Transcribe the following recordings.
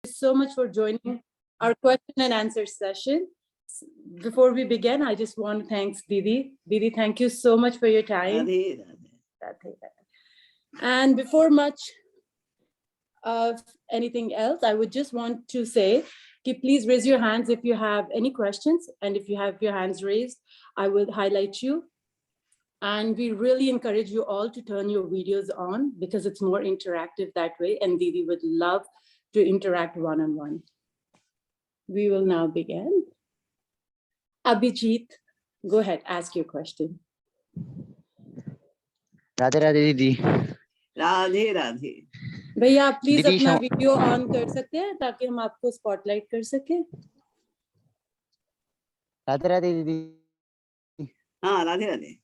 So much for joining our question and answer session. Before we begin, I just want to thank Didi. Didi, thank you so much for your time. Radhe, Radhe. And before much of anything else, I would just want to say, please raise your hands if you have any questions. And if you have your hands raised, I will highlight you. And we really encourage you all to turn your videos on because it's more interactive that way. And Didi would love to interact one-on-one. We will now begin. Abhijit, go ahead, ask your question. Radhe Radhe दीदी। राधे राधे। भैया आप please दीदी, अपना video on कर सकते हैं ताकि हम आपको स्पॉटलाइट कर सके। राधे राधे दीदी। हाँ राधे राधे।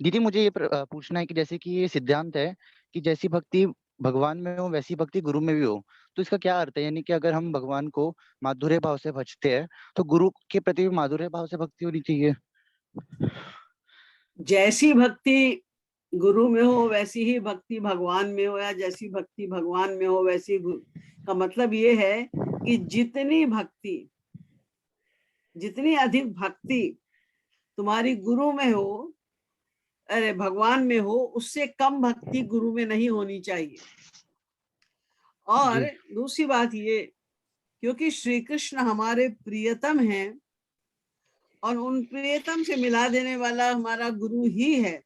दीदी मुझे ये पूछना है कि जैसे कि ये सिद्धांत है कि जैसी भक्ति भगवान में हो वैसी भक्ति गुरु में भी हो, तो इसका क्या अर्थ है? यानी कि अगर हम भगवान को माधुर्य भाव से भजते हैं तो गुरु के प्रति भी माधुर्य भाव से भक्ति होनी चाहिए। जैसी भक्ति गुरु में हो वैसी ही भक्ति भगवान में हो, या जैसी भक्ति भगवान में हो वैसी का मतलब ये है कि जितनी अधिक भक्ति तुम्हारी गुरु में हो, अरे भगवान में हो, उससे कम भक्ति गुरु में नहीं होनी चाहिए। और दूसरी बात ये, क्योंकि श्री कृष्ण हमारे प्रियतम हैं और उन प्रियतम से मिला देने वाला हमारा गुरु ही है,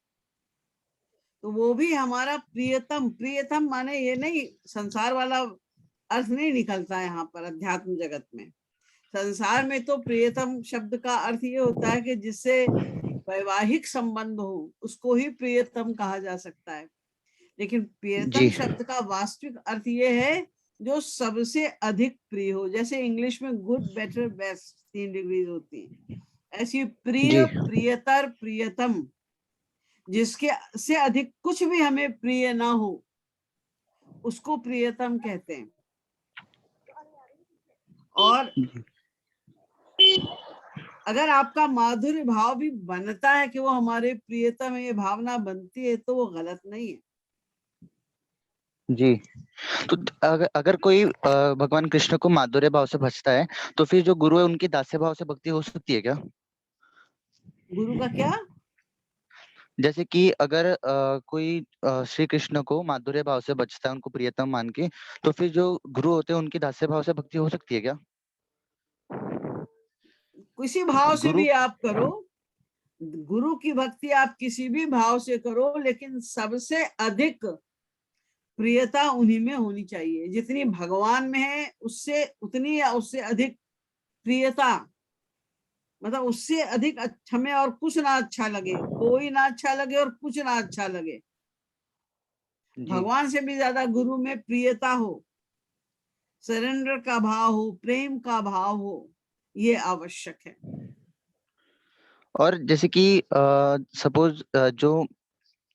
तो वो भी हमारा प्रियतम। प्रियतम माने ये नहीं संसार वाला अर्थ नहीं निकलता है यहाँ पर अध्यात्म जगत में। संसार में तो प्रियतम शब्द का अर्थ ये होता है कि जिससे वैवाहिक संबंध हो उसको ही प्रियतम कहा जा सकता है, लेकिन प्रियतम शब्द का वास्तविक अर्थ ये है जो सबसे अधिक प्रिय हो। जैसे इंग्लिश में गुड, बेटर, बेस्ट 3 डिग्रीज होती हैं, ऐसी प्रिय, प्रियतर, प्रियतम, जिसके से अधिक कुछ भी हमें प्रिय ना हो उसको प्रियतम कहते हैं। और अगर आपका माधुर्य भाव भी बनता है कि वो हमारे प्रियतम है, ये भावना बनती है, तो वो गलत नहीं है जी। तो अगर कोई भगवान कृष्ण को माधुर्य भाव से भजता है तो फिर जो गुरु है उनकी दास्य भाव से भक्ति हो सकती है क्या? गुरु का क्या? जैसे कि अगर कोई श्री कृष्ण को माधुर्य भाव से भजता है, उनको प्रियतम मान के, तो फिर जो गुरु होते हैं उनकी दास्य भाव से भक्ति हो सकती है क्या? किसी भाव से भी आप करो, गुरु की भक्ति आप किसी भी भाव से करो, लेकिन सबसे अधिक प्रियता उन्हीं में होनी चाहिए। जितनी भगवान में है उससे उतनी या उससे अधिक प्रियता, मतलब उससे अधिक हमें और कुछ ना अच्छा लगे, कोई ना अच्छा लगे और कुछ ना अच्छा लगे। भगवान से भी ज्यादा गुरु में प्रियता हो, सरेंडर का भाव हो, प्रेम का भाव हो, ये आवश्यक है। और जैसे कि सपोज जो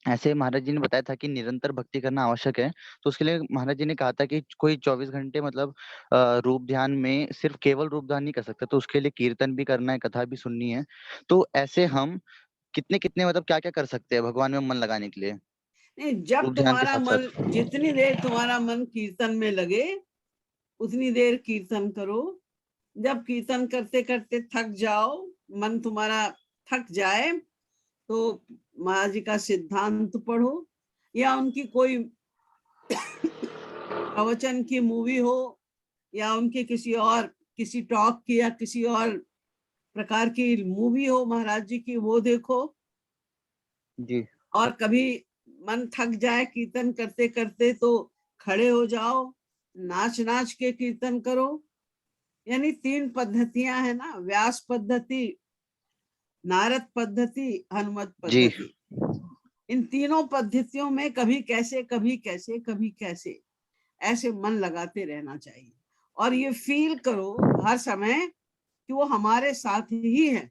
ऐसे महाराज जी ने बताया था कि निरंतर भक्ति करना आवश्यक है, तो उसके लिए महाराज जी ने कहा था कि कोई 24 घंटे मतलब रूप ध्यान में सिर्फ केवल रूप ध्यान नहीं कर सकता, तो उसके लिए कीर्तन भी करना है, कथा भी सुननी है। तो ऐसे हम कितने कितने मतलब क्या क्या कर सकते हैं भगवान में मन लगाने के लिए? नहीं, जब तुम्हारा मन, जितनी देर तुम्हारा मन कीर्तन में लगे उतनी देर कीर्तन करो। जब कीर्तन करते करते थक जाओ, मन तुम्हारा थक जाए, तो महाराज जी का सिद्धांत पढ़ो, या उनकी कोई प्रवचन की मूवी हो, या उनके किसी टॉक की या किसी और प्रकार की मूवी हो महाराज जी की, वो देखो जी। और कभी मन थक जाए कीर्तन करते करते तो खड़े हो जाओ, नाच नाच के कीर्तन करो। यानी 3 पद्धतियां है ना, व्यास पद्धति, नारद पद्धति, हनुमत पद्धति। इन तीनों पद्धतियों में कभी कैसे कभी कैसे कभी कैसे ऐसे मन लगाते रहना चाहिए। और ये फील करो हर समय कि वो हमारे साथ ही है।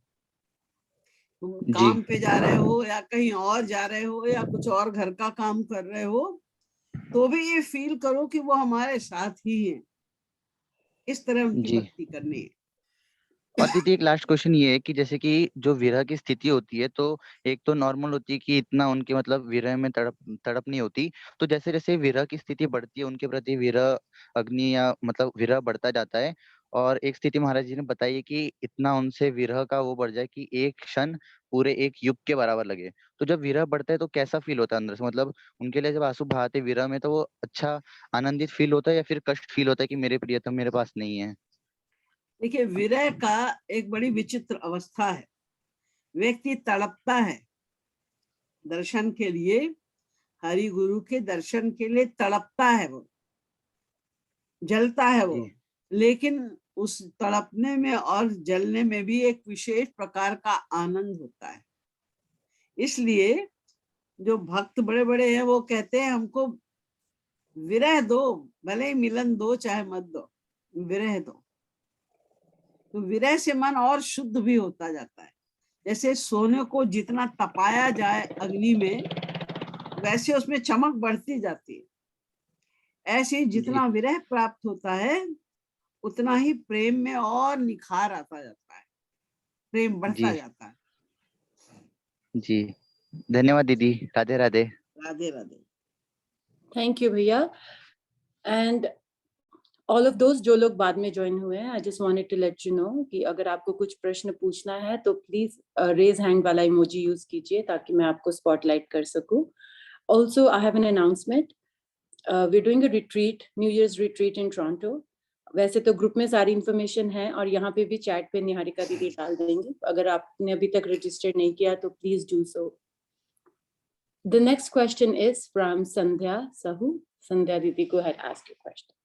तुम काम पे जा रहे हो या कहीं और जा रहे हो या कुछ और घर का काम कर रहे हो, तो भी ये फील करो कि वो हमारे साथ ही है। इस तरह उनकी भक्ति करनी है। और दीदी एक लास्ट क्वेश्चन ये है कि जैसे कि जो विरह की स्थिति होती है तो एक तो नॉर्मल होती है कि इतना उनके मतलब विरह में तड़प नहीं होती, तो जैसे जैसे विरह की स्थिति बढ़ती है उनके प्रति विरह अग्नि या मतलब विरह बढ़ता जाता है, और एक स्थिति महाराज जी ने बताई है कि इतना उनसे विरह का वो बढ़ जाए कि एक क्षण पूरे एक युग के बराबर लगे। तो जब विरह बढ़ता है तो कैसा फील होता है अंदर से, मतलब उनके लिए जब आंसू बहाते हैं विरह में तो वो अच्छा आनंदित फील होता है या फिर कष्ट फील होता है कि मेरे प्रियतम मेरे पास नहीं है? देखिए, विरह का एक बड़ी विचित्र अवस्था है। व्यक्ति तड़पता है दर्शन के लिए, हरि गुरु के दर्शन के लिए तड़पता है, वो जलता है वो, जी लेकिन उस तड़पने में और जलने में भी एक विशेष प्रकार का आनंद होता है। इसलिए जो भक्त बड़े बड़े हैं वो कहते हैं हमको विरह दो, भले ही मिलन दो चाहे मत दो, विरह दो। तो विरह से मन और शुद्ध भी होता जाता है। जैसे सोने को जितना तपाया जाए अग्नि में, वैसे उसमें चमक बढ़ती जाती है। ऐसे ही जी जितना विरह प्राप्त होता है उतना ही प्रेम में और निखार आता जाता है, प्रेम बढ़ता जी जाता है। जी। धन्यवाद दीदी, राधे राधे। राधे राधे। थैंक यू भैया। एंड ऑल ऑफ दोस्त जो लोग बाद में ज्वाइन हुए हैं, I just wanted to let you know कि अगर आपको कुछ प्रश्न पूछना है तो प्लीज रेज हैंड वाला इमोजी यूज कीजिए ताकि मैं आपको स्पॉटलाइट कर सकूं। Also I have an announcement, we are doing a retreat, new year's retreat in Toronto. वैसे तो ग्रुप में सारी इन्फॉर्मेशन है और यहाँ पे भी चैट पे निहारिका दीदी डाल देंगे। अगर आपने अभी तक रजिस्टर नहीं किया तो please do so. The next question is from Sandhya Sahu. Sandhya Didi, go ahead, ask your question.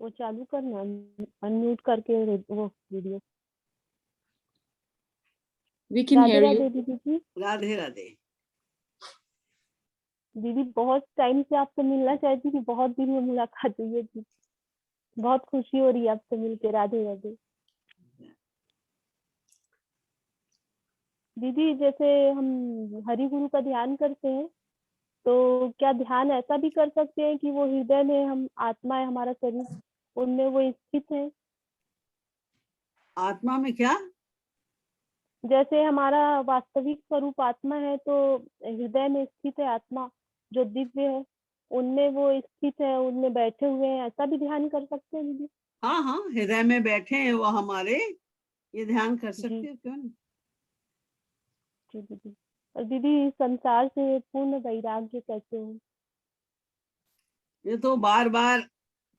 वो चालू करना, अनम्यूट करके वो video. We can Radhe hear Radhe you. दीदी जी। राधे राधे। दीदी बहुत टाइम से आपसे मिलना चाहती थी, बहुत दिन में मुलाकात हुई है जी, बहुत खुशी हो रही है आपसे मिलके। राधे राधे दीदी। जैसे हम हरि गुरु का ध्यान करते हैं तो क्या ध्यान ऐसा भी कर सकते हैं कि वो हृदय में हम आत्मा है, हमारा शरीर उनमें वो स्थित है? आत्मा में क्या? जैसे हमारा वास्तविक स्वरूप आत्मा है तो हृदय में स्थित है आत्मा जो दिव्य है, उनमें वो स्थित है, उनमें बैठे हुए हैं, ऐसा भी ध्यान कर सकते हैं दीदी? हाँ हाँ, हृदय में बैठे हैं वो हमारे, ये ध्यान कर जी सकते हो, क्यों नहीं। जी दीदी। और दीदी संसार से पूर्ण वैराग्य कैसे हो? ये तो बार बार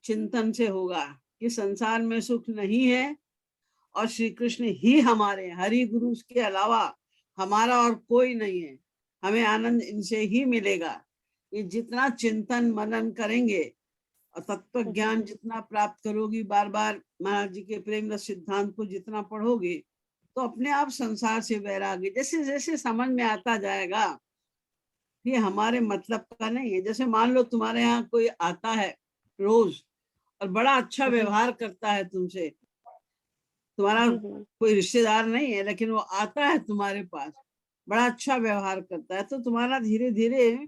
चिंतन से होगा कि संसार में सुख नहीं है और श्री कृष्ण ही हमारे, हरि गुरु के अलावा हमारा और कोई नहीं है, हमें आनंद इनसे ही मिलेगा। ये जितना चिंतन मनन करेंगे और तत्व ज्ञान जितना प्राप्त करोगी, बार बार महाराज जी के प्रेम रस सिद्धांत को जितना पढ़ोगे, तो अपने आप संसार से वैराग्य जैसे जैसे समझ में आता जाएगा। ये हमारे मतलब का नहीं है। जैसे मान लो तुम्हारे यहाँ कोई आता है रोज और बड़ा अच्छा व्यवहार करता है तुमसे, तुम्हारा जी जी कोई रिश्तेदार नहीं है लेकिन वो आता है तुम्हारे पास, बड़ा अच्छा व्यवहार करता है, तो तुम्हारा धीरे धीरे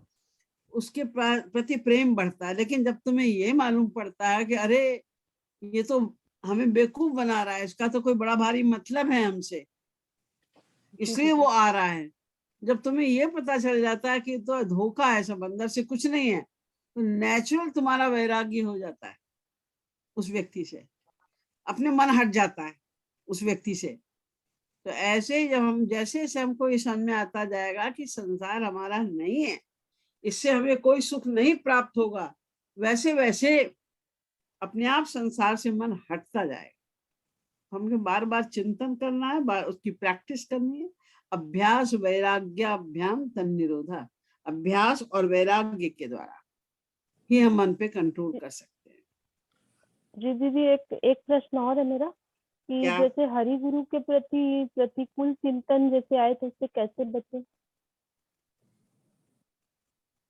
उसके प्रति प्रेम बढ़ता है। लेकिन जब तुम्हें ये मालूम पड़ता है कि अरे ये तो हमें बेवकूफ बना रहा है, इसका तो कोई बड़ा भारी मतलब है हमसे, इसलिए वो आ रहा है, जब तुम्हें ये पता चल जाता है कि तो धोखा है, सब अंदर से कुछ नहीं है, तो नेचुरल तुम्हारा वैराग्य हो जाता है उस व्यक्ति से, अपने मन हट जाता है उस व्यक्ति से। तो ऐसे ही जब हम जैसे जैसे हमको ये समझ में आता जाएगा कि संसार हमारा नहीं है, इससे हमें कोई सुख नहीं प्राप्त होगा, वैसे वैसे अपने आप संसार से मन हटता जाएगा। हमको बार बार चिंतन करना है, उसकी प्रैक्टिस करनी है। अभ्यास वैराग्याभ्याम तन्निरोधा, अभ्यास और वैराग्य के द्वारा ही हम मन पे कंट्रोल कर सकते हैं। जी दीदी, एक प्रश्न और है मेरा कि क्या? जैसे हरि गुरु के प्रति प्रतिकूल चिंतन जैसे आए तो उससे कैसे बचे?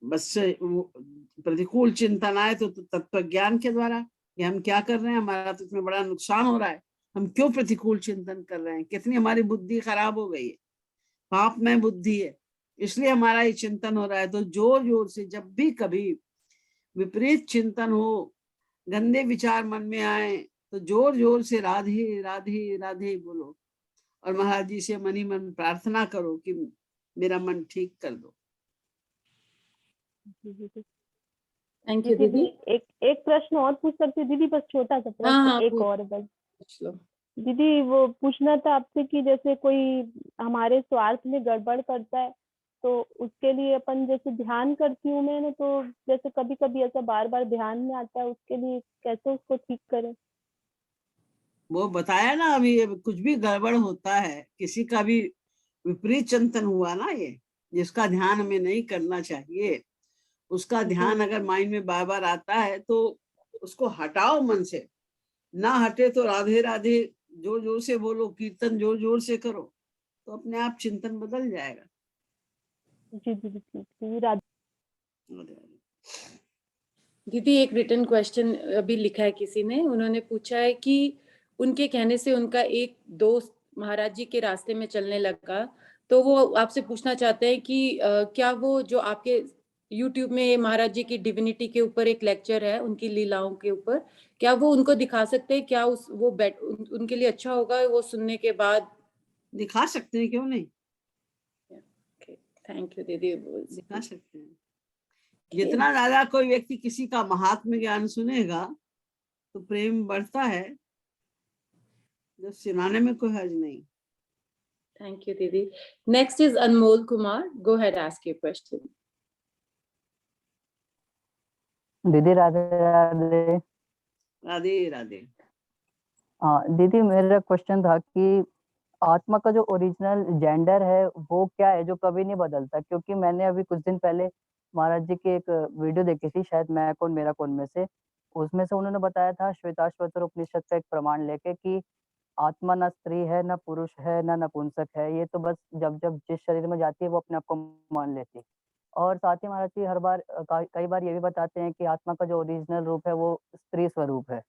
बस प्रतिकूल चिंतन आए तो तत्व ज्ञान के द्वारा कि हम क्या कर रहे हैं, हमारा तो इतना बड़ा नुकसान हो रहा है, हम क्यों प्रतिकूल चिंतन कर रहे हैं, कितनी हमारी बुद्धि खराब हो गई है, पाप में बुद्धि है, इसलिए हमारा ये चिंतन हो रहा है। तो जोर जोर से जब भी कभी विपरीत चिंतन हो गंदे विचार मन में आए तो जोर जोर से राधे राधे राधे बोलो और महाराज जी से मन ही मन प्रार्थना करो कि मेरा मन ठीक कर दो। जी दीदी। थैंक यू दीदी दीदी। एक प्रश्न और पूछ सकती हूँ दीदी, बस छोटा सा हाँ प्रश्न, हाँ, एक पूछ और बस। पूछ लो। दीदी वो पूछना था आपसे कि जैसे कोई हमारे स्वार्थ में गड़बड़ करता है तो उसके लिए अपन जैसे ध्यान करती हूँ मैं ना, तो जैसे कभी कभी ऐसा बार बार ध्यान में आता है, उसके लिए कैसे उसको ठीक करें? वो बताया ना अभी, कुछ भी गड़बड़ होता है, किसी का भी विपरीत चिंतन हुआ ना, ये जिसका ध्यान हमें नहीं करना चाहिए, उसका ध्यान अगर माइंड में बार बार आता है तो उसको हटाओ मन से। ना हटे तो राधे राधे जोर जोर से बोलो, कीर्तन जोर जोर से करो, तो अपने आप चिंतन बदल जाएगा। जी दीदी ठीक दीदी, राधे। राधे राधे। दीदी एक रिटन क्वेश्चन अभी लिखा है किसी ने, उन्होंने पूछा है कि उनके कहने से उनका एक दोस्त महाराज जी के रास्ते में चलने लगा, तो वो आपसे पूछना चाहते हैं कि क्या वो जो आपके YouTube में महाराज जी की डिविनिटी के ऊपर एक लेक्चर है उनकी लीलाओं के ऊपर, क्या वो उनको दिखा सकते हैं? क्या उनके लिए अच्छा होगा वो सुनने के बाद? दिखा सकते हैं, क्यों नहीं, थैंक यू दीदी। दिखा सकते हैं। जितना ज्यादा कोई व्यक्ति किसी का महात्म्य ज्ञान सुनेगा तो प्रेम बढ़ता है, जो सुनाने में कोई हर्ज नहीं। थैंक यू दीदी। Next is Anmol Kumar, go ahead, ask your question. दीदी राधे राधे। राधे राधे। हाँ दीदी, मेरा क्वेश्चन था कि आत्मा का जो ओरिजिनल जेंडर है वो क्या है जो कभी नहीं बदलता? क्योंकि मैंने अभी कुछ दिन पहले महाराज जी की एक वीडियो देखी थी, शायद मैं कौन मेरा कौन में से, उसमें से उन्होंने बताया था श्वेताश्वतर उपनिषद का एक प्रमाण लेके कि आत्मा ना स्त्री है, ना पुरुष है, ना नपुंसक है, ये तो बस जब जब जिस शरीर में जाती है वो अपने आप को मान लेती है। और साथ ही महाराज जी हर बार कई बार ये भी बताते हैं कि आत्मा का जो ओरिजिनल रूप है वो स्त्री स्वरूप है,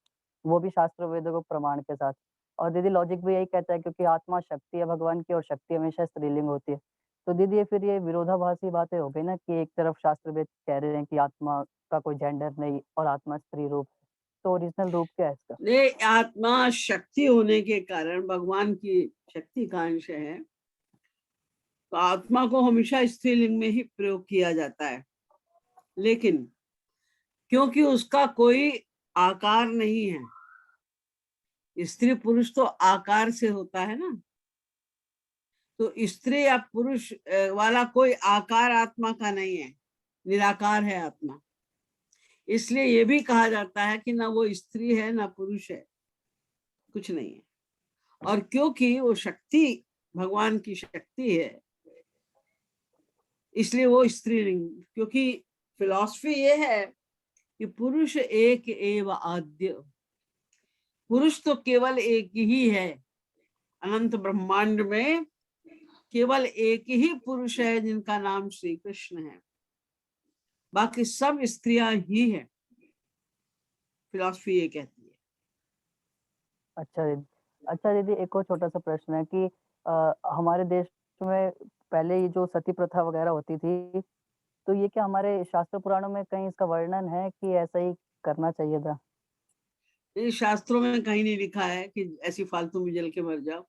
वो भी शास्त्र वेदों को प्रमाण के साथ। और दीदी लॉजिक भी यही कहता है क्योंकि आत्मा शक्ति है भगवान की और शक्ति हमेशा स्त्रीलिंग होती है। तो दीदी ये फिर ये विरोधाभासी बातें हो गई ना कि एक तरफ शास्त्र वेद कह रहे हैं कि आत्मा का कोई जेंडर नहीं और आत्मा स्त्री रूप है, तो ओरिजिनल रूप क्या है इसका? ये आत्मा शक्ति होने के कारण भगवान की शक्ति का अंश है, तो आत्मा को हमेशा स्त्रीलिंग में ही प्रयोग किया जाता है। लेकिन क्योंकि उसका कोई आकार नहीं है, स्त्री पुरुष तो आकार से होता है ना, तो स्त्री या पुरुष वाला कोई आकार आत्मा का नहीं है, निराकार है आत्मा। इसलिए ये भी कहा जाता है कि ना वो स्त्री है ना पुरुष है, कुछ नहीं है। और क्योंकि वो शक्ति भगवान की शक्ति है, इसलिए वो स्त्रीलिंग। क्योंकि फिलॉसफी ये है कि पुरुष एक एव आद्य, पुरुष तो केवल एक ही है, अनंत ब्रह्मांड में केवल एक ही पुरुष है जिनका नाम श्री कृष्ण है, बाकी सब स्त्रियां ही है, फिलॉसफी ये कहती है। अच्छा दीदी एक और छोटा सा प्रश्न है कि हमारे देश में पहले ये जो सती प्रथा वगैरह होती थी, तो ये क्या हमारे शास्त्र पुराणों में कहीं इसका वर्णन है कि ऐसा ही करना चाहिए था? ये शास्त्रों में कहीं नहीं लिखा है कि ऐसी फालतू में जल के मर जाओ।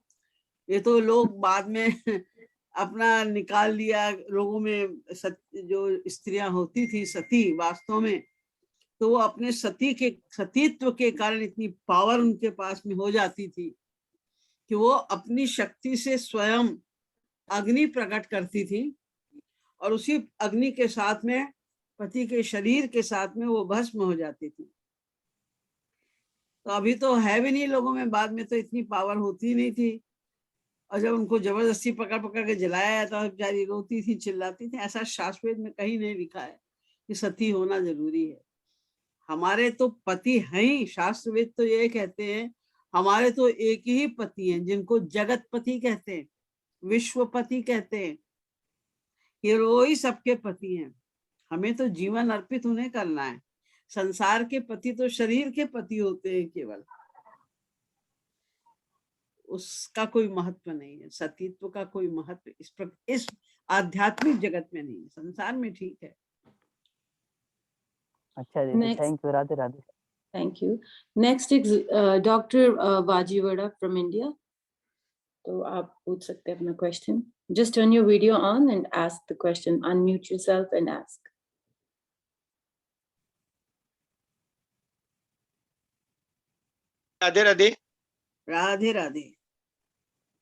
ये तो लोग बाद में अपना निकाल लिया लोगों में। जो स्त्रियां होती थी सती, वास्तव में तो वो अपने सतीत्व के कारण इतनी पावर उनके पास में हो जाती थी कि वो अपनी शक्ति से स्वयं अग्नि प्रकट करती थी और उसी अग्नि के साथ में पति के शरीर के साथ में वो भस्म हो जाती थी। तो अभी तो है भी नहीं लोगों में, बाद में तो इतनी पावर होती नहीं थी, और जब उनको जबरदस्ती पकड़ पकड़ के जलाया तो बेचारी रोती थी, चिल्लाती थी। ऐसा शास्त्र में कहीं नहीं लिखा है कि सती होना जरूरी है। हमारे तो पति हैं ही, शास्त्र वेद तो ये कहते हैं हमारे तो एक ही पति हैं जिनको जगत पति कहते हैं, विश्वपति कहते हैं, ये वो ही सबके पति हैं। हमें तो जीवन अर्पित उन्हें करना है। संसार के पति तो शरीर के पति होते हैं केवल, उसका कोई महत्व नहीं है, सतीत्व का कोई महत्व इस आध्यात्मिक जगत में नहीं, संसार में ठीक है। अच्छा दीदी, thank you, Radhe Radhe. Thank you. Next is Dr. Vajivada from India. तो आप पूछ सकते हैं अपना question. Just turn your video on and ask the question. Unmute yourself and ask. Radhe Radhe. Radhe Radhe.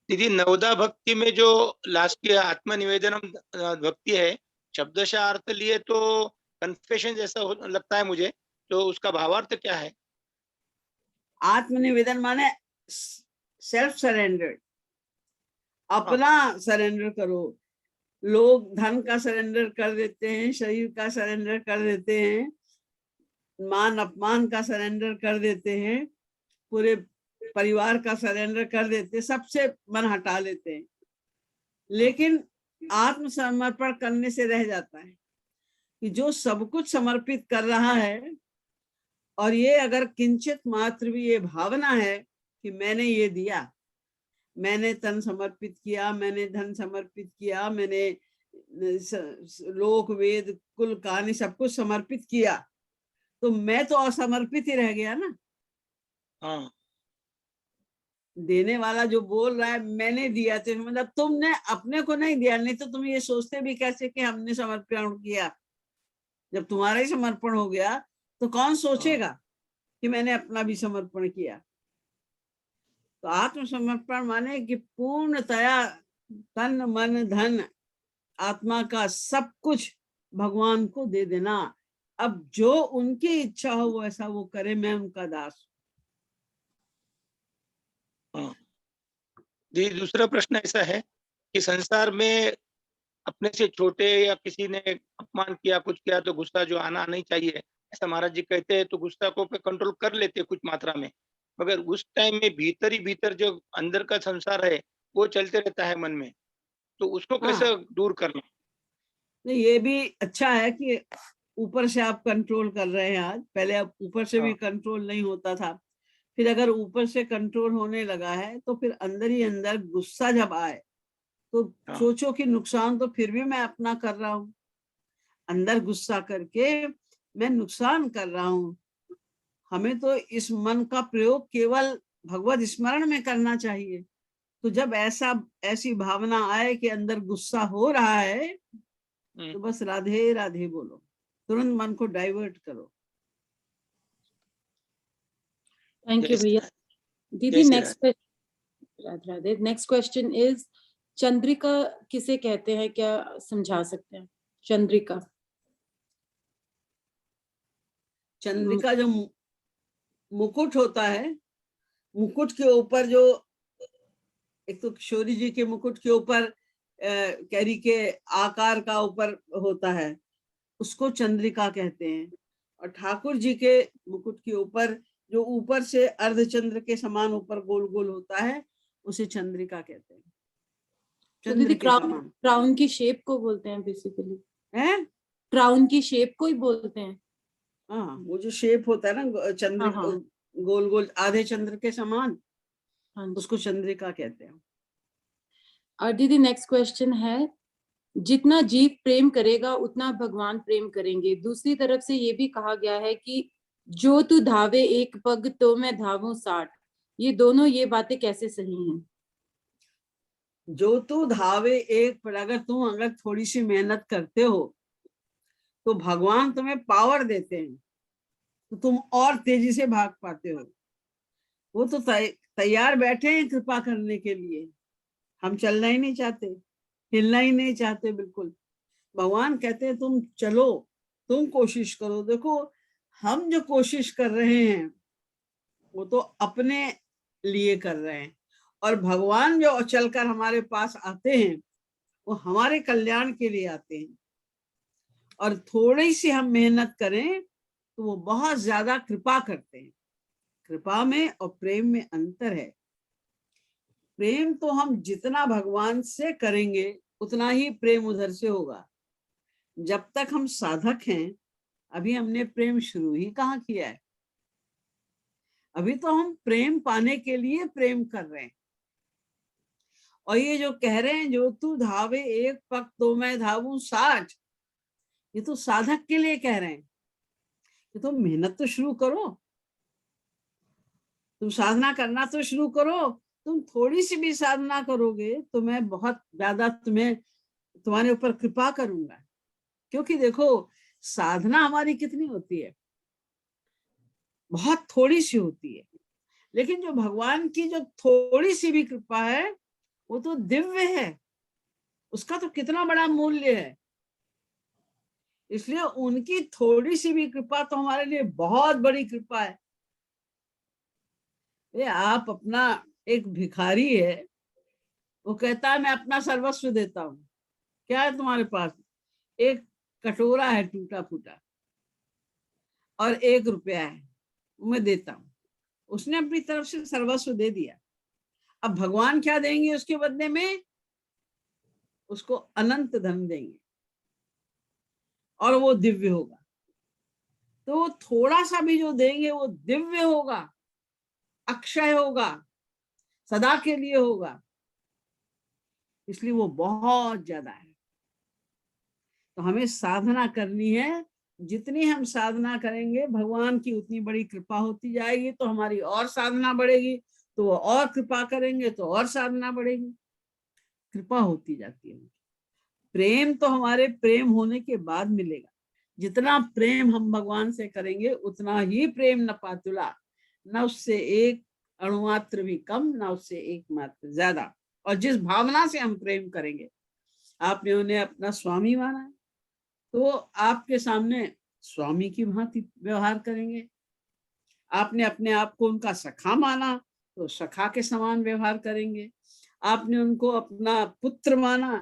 दीदी, नवदा भक्ति में जो लास्ट की आत्मनिवेदनम भक्ति है, शब्दशः अर्थ लिए तो कन्फेशन जैसा लगता है मुझे, तो उसका भावार्थ क्या है? आत्मनिवेदन माने सेल्फ सरेंडर, अपना सरेंडर करो। लोग धन का सरेंडर कर देते हैं, शरीर का सरेंडर कर देते हैं, मान अपमान का सरेंडर कर देते हैं, पूरे परिवार का सरेंडर कर देते हैं, सबसे मन हटा लेते हैं। लेकिन आत्मसमर्पण करने से रह जाता है कि जो सब कुछ समर्पित कर रहा है, और ये अगर किंचित मात्र भी ये भावना है कि मैंने ये दिया, मैंने तन समर्पित किया, मैंने धन समर्पित किया, मैंने लोक वेद कुल कहानी सब कुछ समर्पित किया, तो मैं तो असमर्पित ही रह गया ना। हाँ। देने वाला जो बोल रहा है मैंने दिया, तो मतलब तुमने अपने को नहीं दिया, नहीं तो तुम ये सोचते भी कैसे कि हमने समर्पण किया। जब तुम्हारा ही समर्पण हो गया तो कौन सोचेगा कि मैंने अपना भी समर्पण किया। तो आत्मसमर्पण माने कि पूर्णतया तन मन धन आत्मा का सब कुछ भगवान को दे देना। अब जो उनकी इच्छा हो वो ऐसा वो करे, मैं उनका दास। जी, दूसरा प्रश्न ऐसा है कि संसार में अपने से छोटे या किसी ने अपमान किया, कुछ किया, तो गुस्सा जो आना नहीं चाहिए, ऐसा महाराज जी कहते हैं, तो गुस्सा को पे कंट्रोल कर लेते कुछ मात्रा में, मगर उस टाइम में भीतर ही भीतर जो अंदर का संसार है वो चलते रहता है मन में, तो उसको कैसे दूर करना? नहीं, ये भी अच्छा है कि ऊपर से आप कंट्रोल कर रहे हैं आज। पहले आप ऊपर से भी कंट्रोल नहीं होता था, फिर अगर ऊपर से कंट्रोल होने लगा है तो फिर अंदर ही अंदर गुस्सा जब आए तो सोचो कि नुकसान तो फिर भी मैं अपना कर रहा हूँ, अंदर गुस्सा करके मैं नुकसान कर रहा हूँ। हमें तो इस मन का प्रयोग केवल भगवत स्मरण में करना चाहिए। तो जब ऐसी भावना आए कि अंदर गुस्सा हो रहा है तो बस राधे राधे बोलो, तुरंत मन को डाइवर्ट करो। Thank you, भैया। दीदी, next question, Radhe Radhe. Next question is Chandrika किसे कहते हैं, क्या समझा सकते हैं? चंद्रिका, चंद्रिका जो मुकुट होता है, मुकुट के ऊपर जो एक तो किशोरी जी के मुकुट के ऊपर कैरी के आकार का ऊपर होता है, उसको चंद्रिका कहते हैं। और ठाकुर जी के मुकुट के ऊपर जो ऊपर से अर्धचंद्र के समान ऊपर गोल गोल होता है, उसे चंद्रिका कहते हैं। तो दीदी क्राउन की शेप को बोलते हैं बेसिकली, है? क्राउन की शेप को ही बोलते हैं। हाँ, वो जो शेप होता है ना चंद्र, गोल गोल आधे चंद्र के समान, उसको चंद्रिका कहते हैं। और दीदी नेक्स्ट क्वेश्चन है, जितना जीव प्रेम करेगा उतना भगवान प्रेम करेंगे। दूसरी तरफ से ये भी कहा गया है कि जो तू धावे एक पग तो मैं धावूं 60। ये दोनों ये बातें कैसे सही हैं? जो तू धावे एक पग, अगर थोड़ी सी मेहनत करते हो तो भगवान तुम्हें पावर देते हैं, तो तुम और तेजी से भाग पाते हो। वो तो तैयार बैठे हैं कृपा करने के लिए। हम चलना ही नहीं चाहते, हिलना ही नहीं चाहते बिल्कुल। भगवान कहते हैं तुम चलो, तुम कोशिश करो। देखो, हम जो कोशिश कर रहे हैं वो तो अपने लिए कर रहे हैं, और भगवान जो चलकर हमारे पास आते हैं वो हमारे कल्याण के लिए आते हैं। और थोड़ी सी हम मेहनत करें तो वो बहुत ज्यादा कृपा करते हैं। कृपा में और प्रेम में अंतर है। प्रेम तो हम जितना भगवान से करेंगे उतना ही प्रेम उधर से होगा। जब तक हम साधक हैं, अभी हमने प्रेम शुरू ही कहाँ किया है। अभी तो हम प्रेम पाने के लिए प्रेम कर रहे हैं। और ये जो कह रहे हैं जो तू धावे एक पग तो मैं धावूं 60, ये तो साधक के लिए कह रहे हैं कि तुम मेहनत तो शुरू करो, तुम साधना करना तो शुरू करो, तुम थोड़ी सी भी साधना करोगे तो मैं बहुत ज्यादा तुम्हारे ऊपर कृपा करूंगा। क्योंकि देखो साधना हमारी कितनी होती है, बहुत थोड़ी सी होती है, लेकिन जो भगवान की जो थोड़ी सी भी कृपा है वो तो दिव्य है, उसका तो कितना बड़ा मूल्य है। इसलिए उनकी थोड़ी सी भी कृपा तो हमारे लिए बहुत बड़ी कृपा है। ये आप अपना, एक भिखारी है, वो कहता है मैं अपना सर्वस्व देता हूँ। क्या है तुम्हारे पास? एक कटोरा है टूटा फूटा और 1 रुपया है, मैं देता हूँ। उसने अपनी तरफ से सर्वस्व दे दिया। अब भगवान क्या देंगे उसके बदले में? उसको अनंत धन देंगे और वो दिव्य होगा। तो थोड़ा सा भी जो देंगे वो दिव्य होगा, अक्षय होगा, सदा के लिए होगा। इसलिए वो बहुत ज्यादा है। तो हमें साधना करनी है, जितनी हम साधना करेंगे भगवान की उतनी बड़ी कृपा होती जाएगी, तो हमारी और साधना बढ़ेगी, तो वो और कृपा करेंगे तो और साधना बढ़ेगी, कृपा होती जाती है। प्रेम तो हमारे प्रेम होने के बाद मिलेगा। जितना प्रेम हम भगवान से करेंगे उतना ही प्रेम न पातुला, न उससे एक अणुमात्र भी कम, न उससे एक मात्र ज्यादा। और जिस भावना से हम प्रेम करेंगे, आपने उन्हें अपना स्वामी माना तो आपके सामने स्वामी की भांति व्यवहार करेंगे। आपने अपने आप को उनका सखा माना तो सखा के समान व्यवहार करेंगे। आपने उनको अपना पुत्र माना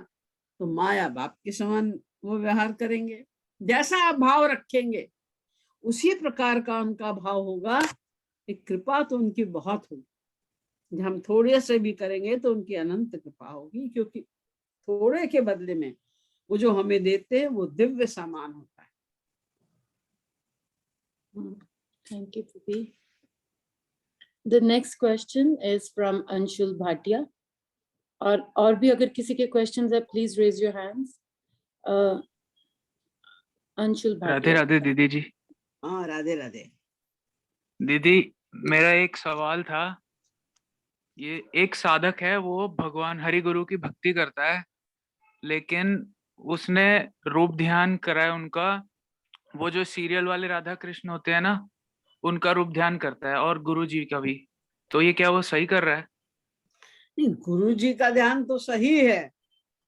तो माँ या बाप के समान वो व्यवहार करेंगे। जैसा आप भाव रखेंगे उसी प्रकार का उनका भाव होगा। एक कृपा तो उनकी बहुत होगी। जब हम थोड़े से भी करेंगे तो उनकी अनंत कृपा होगी, क्योंकि थोड़े के बदले में वो जो हमें देते हैं वो दिव्य सामान होता है। Thank you, Priti. The next question is from Anshul Bhatia. और भी अगर किसी के क्वेश्चंस है please raise your hands. Anshul Radhe Bhatia. Radhe दीदी जी। हाँ राधे राधे। दीदी मेरा एक सवाल था, ये एक साधक है वो भगवान हरि गुरु की भक्ति करता है, लेकिन उसने रूप ध्यान करा है उनका, वो जो सीरियल वाले राधा कृष्ण होते हैं ना, उनका रूप ध्यान करता है और गुरु जी का भी। तो ये क्या वो सही कर रहा है? नहीं, गुरु जी का ध्यान तो सही है,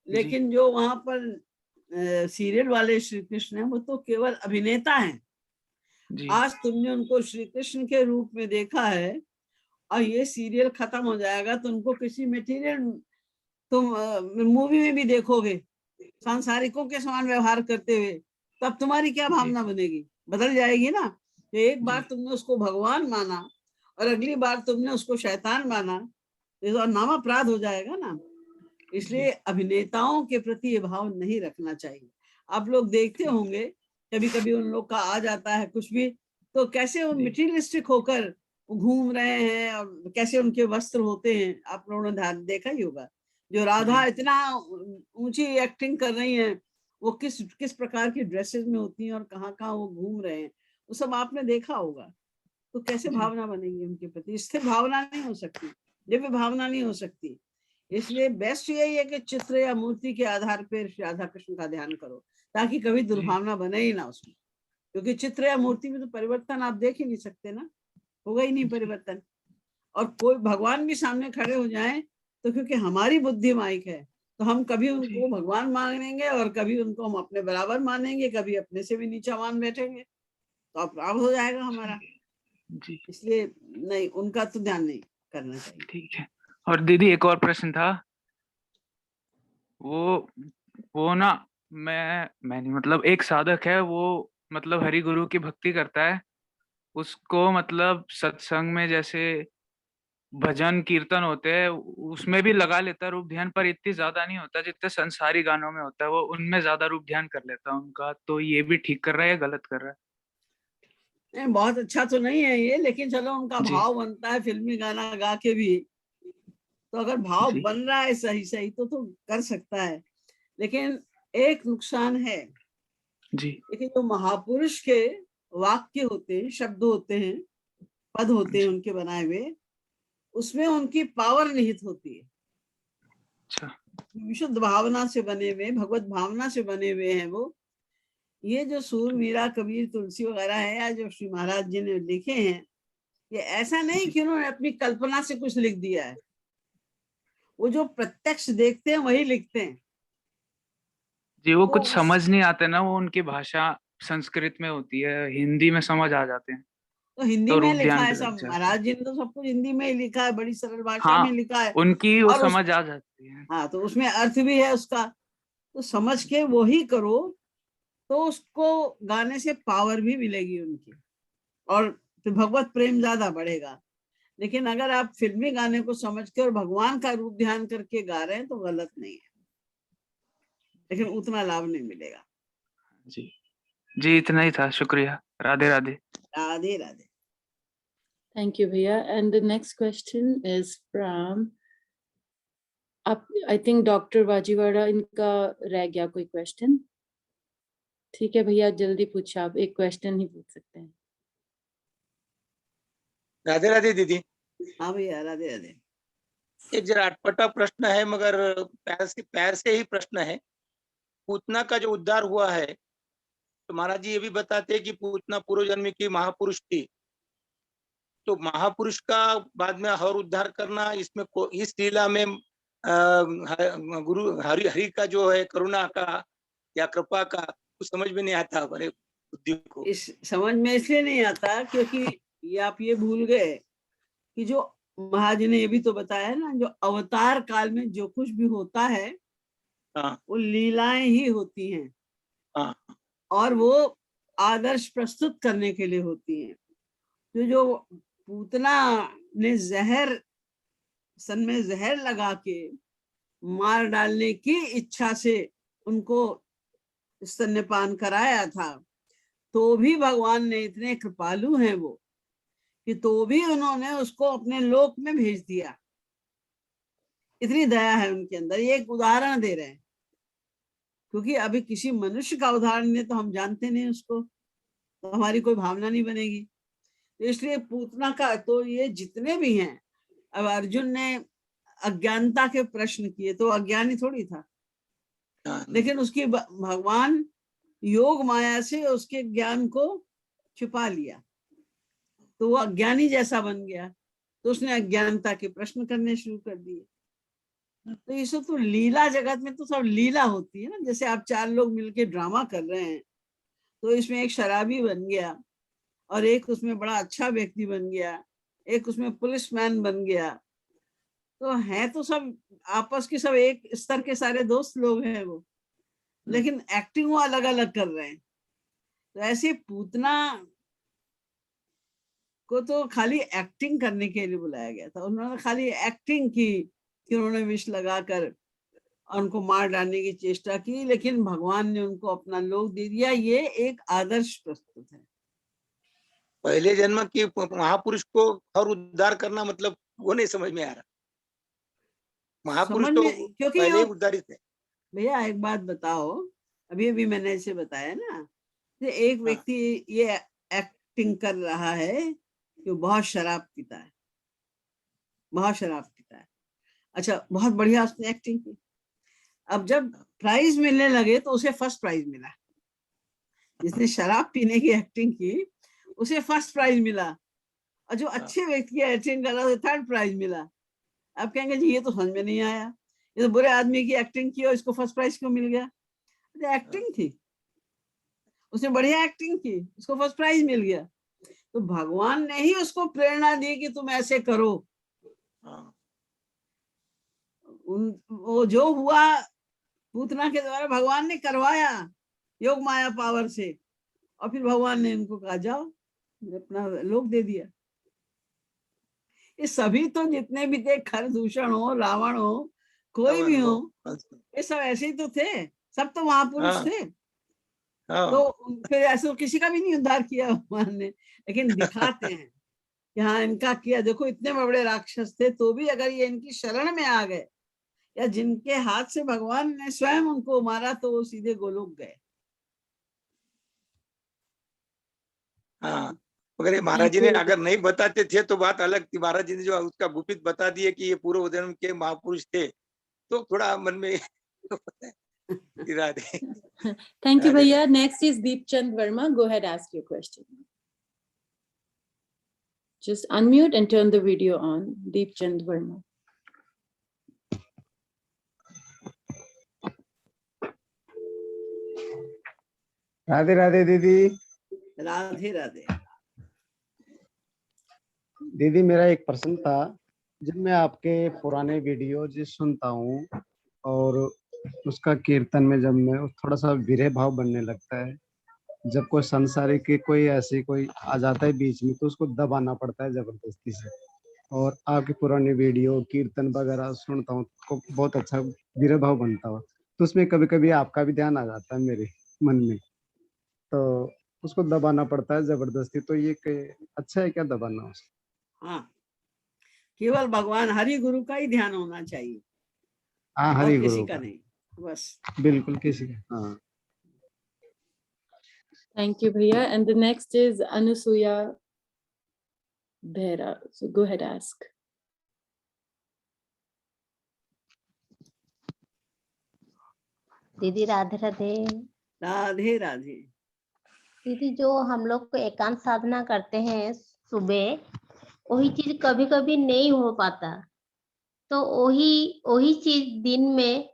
लेकिन जो वहां पर सीरियल वाले श्री कृष्ण है वो तो केवल अभिनेता हैं। जी आज तुमने उनको श्री कृष्ण के रूप में देखा है और ये सीरियल खत्म हो जाएगा तो उनको किसी मटेरियल तुम मूवी में भी देखोगे सांसारिकों के समान व्यवहार करते हुए, तब तुम्हारी क्या भावना बनेगी? बदल जाएगी ना। तो एक बार तुमने उसको भगवान माना और अगली बार तुमने उसको शैतान माना, तो नाम अपराध हो जाएगा ना। इसलिए अभिनेताओं के प्रति ये भाव नहीं रखना चाहिए। आप लोग देखते होंगे कभी कभी उन लोग का आ जाता है कुछ भी, तो कैसे वो मटेरियलिस्टिक होकर घूम रहे हैं और कैसे उनके वस्त्र होते हैं, आप लोगों ने ध्यान देखा ही होगा। जो राधा इतना ऊंची एक्टिंग कर रही है, वो किस किस प्रकार की ड्रेसेस में होती हैं और कहाँ वो घूम रहे हैं, वो सब आपने देखा होगा। तो कैसे भावना बनेगी उनके प्रति? स्थिर भावना नहीं हो सकती, दिव्य भावना नहीं हो सकती। इसलिए बेस्ट यही है कि चित्र या मूर्ति के आधार पर राधा कृष्ण का ध्यान करो, ताकि कभी दुर्भावना बने ही ना उसमें। क्योंकि चित्र या मूर्ति में तो परिवर्तन आप देख ही नहीं सकते ना, होगा ही नहीं परिवर्तन। और कोई भगवान भी सामने खड़े हो जाएं तो क्योंकि हमारी बुद्धि माइक है, तो हम कभी उनको भगवान मानेंगे और कभी उनको हम अपने बराबर मानेंगे, कभी अपने से भी नीचा मान बैठेंगे, तो अपराध हो जाएगा हमारा। इसलिए नहीं, उनका तो ध्यान नहीं करना चाहिए। ठीक है। और दीदी एक और प्रश्न था, वो ना मैं नहीं, मतलब एक साधक है वो, मतलब हरि गुरु की भक्ति करता है, उसको मतलब सत्संग में जैसे भजन कीर्तन होते हैं उसमें भी लगा लेता है रूप ध्यान, पर इतनी ज्यादा नहीं होता जितने संसारी गानों में होता है, वो उनमें ज्यादा रूप ध्यान कर लेता है उनका। तो ये भी ठीक कर रहा है या गलत कर रहा है? नहीं, बहुत अच्छा तो नहीं है ये, लेकिन चलो उनका भाव बनता है फिल्मी गाना गा के भी, तो अगर भाव बन रहा है सही सही तो कर सकता है। लेकिन एक नुकसान है जी, लेकिन जो महापुरुष के वाक्य होते हैं, शब्द होते हैं, पद होते हैं उनके बनाए हुए, उसमें उनकी पावर निहित होती है। अच्छा। विशुद्ध भावना से बने हुए, भगवत भावना से बने हुए हैं वो। ये जो सूर, मीरा, कबीर, तुलसी वगैरह है, या जो श्री महाराज जी ने लिखे हैं, ये ऐसा नहीं कि उन्होंने अपनी कल्पना से कुछ लिख दिया है। वो जो प्रत्यक्ष देखते हैं वही लिखते हैं। जी, वो तो कुछ समझ नहीं आते ना, वो उनकी भाषा संस्कृत में होती है, हिंदी में समझ आ जाते हैं तो हिंदी तो में रूप लिखा ध्यान है पे लग सब, जाते हैं। महाराज जी ने तो सब कुछ हिंदी में ही लिखा है, बड़ी सरल भाषा में हाँ, लिखा है। उनकी वो और समझ आ जाती है। हाँ, तो उसमें अर्थ भी है उसका, तो समझ के वो ही करो, तो उसको गाने से पावर भी मिलेगी उनकी, और फिर भगवत प्रेम ज्यादा बढ़ेगा। लेकिन अगर आप फिल्मी गाने को समझ के और भगवान का रूप ध्यान करके गा रहे हैं तो गलत नहीं है, लेकिन उतना लाभ नहीं मिलेगा। जी जी, इतना ही था, शुक्रिया। Radhe Radhe. Radhe Radhe. Thank you, Bhaiya. And the next question is from, I think Dr. Vajivada, इनका रह गया कोई क्वेश्चन? ठीक है भैया, जल्दी पूछिए, आप एक क्वेश्चन ही पूछ सकते हैं। राधे राधे दीदी। हाँ भैया, राधे राधे। एक जरा अटपटा प्रश्न है, मगर पैर से ही प्रश्न है। पूतना का जो उद्धार हुआ है, तो महाराज जी ये भी बताते हैं कि पूतना पूर्व जन्म की महापुरुष थी। तो महापुरुष का बाद में हर उद्धार करना, इसमें इस लीला में गुरु हरि का जो है करुणा का या कृपा का कुछ समझ में नहीं आता हमारे बुद्धि को। इस समझ में इसलिए नहीं आता क्योंकि ये आप ये भूल गए कि जो महाराज ने ये भी तो बताया है ना, जो अवतार काल में जो कुछ भी होता है, हाँ वो लीलाएं ही होती हैं, हाँ और वो आदर्श प्रस्तुत करने के लिए होती हैं। तो जो पूतना ने सन में जहर लगा के मार डालने की इच्छा से उनको स्तन्यपान कराया था, तो भी भगवान ने, इतने कृपालु हैं वो, कि तो भी उन्होंने उसको अपने लोक में भेज दिया। इतनी दया है उनके अंदर। ये एक उदाहरण दे रहे हैं, क्योंकि अभी किसी मनुष्य का उदाहरण ने तो हम जानते नहीं उसको, तो हमारी कोई भावना नहीं बनेगी। तो इसलिए पूतना का तो ये जितने भी हैं, अब अर्जुन ने अज्ञानता के प्रश्न किए तो अज्ञानी थोड़ी था, हाँ। लेकिन उसकी भगवान योग माया से उसके ज्ञान को छिपा लिया, तो वो अज्ञानी जैसा बन गया, तो उसने अज्ञानता के प्रश्न करने शुरू कर दिए। तो ये सब तो लीला जगत में तो सब लीला होती है ना। जैसे आप 4 लोग मिलके ड्रामा कर रहे हैं, तो इसमें एक शराबी बन गया, और एक उसमें बड़ा अच्छा व्यक्ति बन गया, एक उसमें पुलिसमैन बन गया, तो हैं तो सब आपस के सब एक स्तर के सारे दोस्त लोग हैं वो, लेकिन एक्टिंग वो अलग अलग कर रहे हैं। तो ऐसे पूतना को तो खाली एक्टिंग करने के लिए बुलाया गया था। उन्होंने खाली एक्टिंग की कि उन्होंने विष लगाकर उनको मार डालने की चेष्टा की, लेकिन भगवान ने उनको अपना लोक दे दिया। ये एक आदर्श प्रस्तुत है। पहले जन्म की महापुरुष को हर उद्धार करना मतलब वो नहीं समझ में आ रहा। महापुरुष समझ तो में, क्योंकि पहले ही उद्धारित है। भैया एक बात बताओ, अभी अभी मैंने इसे बताया ना, कि एक व्यक्ति ये एक्टिंग कर रहा है कि वो बहुत शराब पीता है, बहुत शराब पीता है। अच्छा, बहुत बढ़िया उसने एक्टिंग की। अब जब प्राइज मिलने लगे तो उसे फर्स्ट प्राइज मिला। जिसने शराब पीने की एक्टिंग की उसे फर्स्ट प्राइज मिला, और जो अच्छे व्यक्ति की एक्टिंग कर रहा उसे थर्ड प्राइज मिला। आप कहेंगे जी ये तो समझ में नहीं आया, ये तो बुरे आदमी की एक्टिंग की और इसको फर्स्ट प्राइज क्यों मिल गया? तो एक्टिंग थी, उसने बढ़िया एक्टिंग की, उसको फर्स्ट प्राइज मिल गया। तो भगवान ने ही उसको प्रेरणा दी कि तुम ऐसे करो। वो जो हुआ पूतना के द्वारा भगवान ने करवाया योग माया पावर से, और फिर भगवान ने इनको कहा जाओ, अपना लोक दे दिया। ये सभी तो जितने भी थे, खरदूषण हो, रावण हो, कोई भी हो, ये सब ऐसे ही तो थे, सब तो महापुरुष थे। तो फिर ऐसे किसी का भी नहीं उद्धार किया भगवान ने, लेकिन दिखाते हैं कि हाँ इनका किया। देखो इतने बड़े राक्षस थे, तो भी अगर ये इनकी शरण में आ गए, या जिनके हाथ से भगवान ने स्वयं उनको मारा, तो वो सीधे गोलोक गए। हाँ, मगर ये महाराज जी Thank ने you. अगर नहीं बताते थे तो बात अलग थी। महाराज जी ने जो उसका गुपित बता दिए कि ये पूर्व जन्म के महापुरुष थे, तो थोड़ा मन में Radhe. Thank you, Radhe, Bhaiya. Next is Deepchand Verma. Go ahead, ask your question. Just unmute and turn the video on. Deepchand Verma. Radhe Radhe दीदी। राधे राधे। दीदी मेरा एक प्रश्न था, जब मैं आपके पुराने वीडियो जो सुनता हूँ और उसका कीर्तन में जब मैं थोड़ा सा विरह भाव बनने लगता है, जब कोई संसारी की कोई ऐसी कोई आ जाता है बीच में तो उसको दबाना पड़ता है जबरदस्ती से, और आपके पुराने वीडियो कीर्तन वगैरह सुनता हूँ तो बहुत अच्छा विरह भाव बनता हो, तो उसमें कभी कभी आपका भी ध्यान आ जाता है मेरे मन में, तो उसको दबाना पड़ता है जबरदस्ती, तो ये अच्छा है क्या दबाना उसको? हाँ, केवल भगवान हरि गुरु का ही ध्यान होना चाहिए, हाँ और हरि किसी गुरु का का, नहीं, बस। बिल्कुल किसी का। हाँ Thank you, Bhaiya. And the next is Anusuya Bhera. So go ahead, ask. दीदी राधे राधे। राधे राधे। दीदी जो हम लोग को एकांत साधना करते हैं सुबह, वही चीज कभी कभी नहीं हो पाता, तो वही चीज दिन में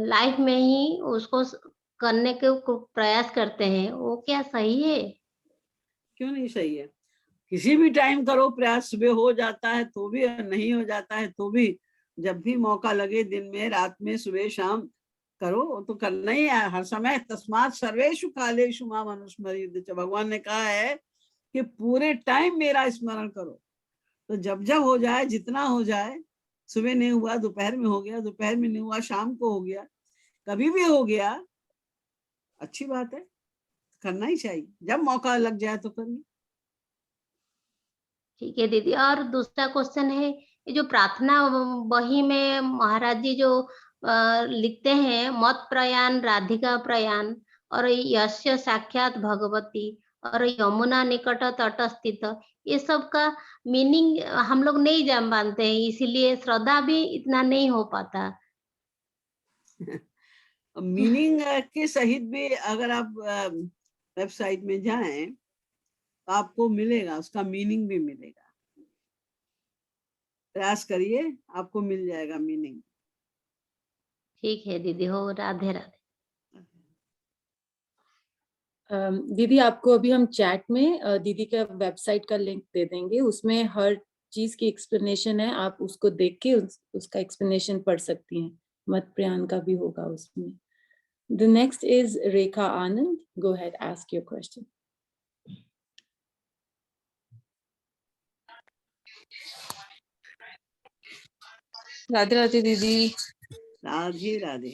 लाइफ में ही उसको करने के प्रयास करते हैं, वो क्या सही है? क्यों नहीं सही है? किसी भी टाइम करो प्रयास, सुबह हो जाता है तो भी, नहीं हो जाता है तो भी, जब भी मौका लगे, दिन में, रात में, सुबह शाम करो, तो करना ही है हर समय। तस्मात् सर्वेषु कालेषु माम अनुस्मरेत्, भगवान ने कहा है कि पूरे टाइम मेरा स्मरण करो। तो जब जब हो जाए, जितना हो जाए, सुबह नहीं हुआ दोपहर में हो गया, दोपहर में नहीं हुआ शाम को हो गया, कभी भी हो गया, अच्छी बात है, करना ही चाहिए, जब मौका लग जाए तो करिए। ठीक है दीदी। और दूसरा क्वेश्चन है, ये जो प्रार्थना बही में महाराज जी जो लिखते हैं, मत प्रयाण राधिका प्रयाण और यस्य साक्षात भगवती और यमुना निकट तट स्थित, ये सब का मीनिंग हम लोग नहीं जान पाते हैं, इसीलिए श्रद्धा भी इतना नहीं हो पाता। मीनिंग के सहित भी अगर आप वेबसाइट में जाएं तो आपको मिलेगा, उसका मीनिंग भी मिलेगा। प्रयास करिए, आपको मिल जाएगा मीनिंग। ठीक है दीदी, हो राधे राधे। दीदी आपको अभी हम चैट में दीदी का वेबसाइट का लिंक दे देंगे, उसमें हर चीज की एक्सप्लेनेशन है, आप उसको देख के उसका एक्सप्लेनेशन पढ़ सकती हैं। मत प्रयाण का भी होगा उसमें। The next is Rekha Anand. Go ahead, ask your question. Radhe Radhe दीदी। राधे राधे।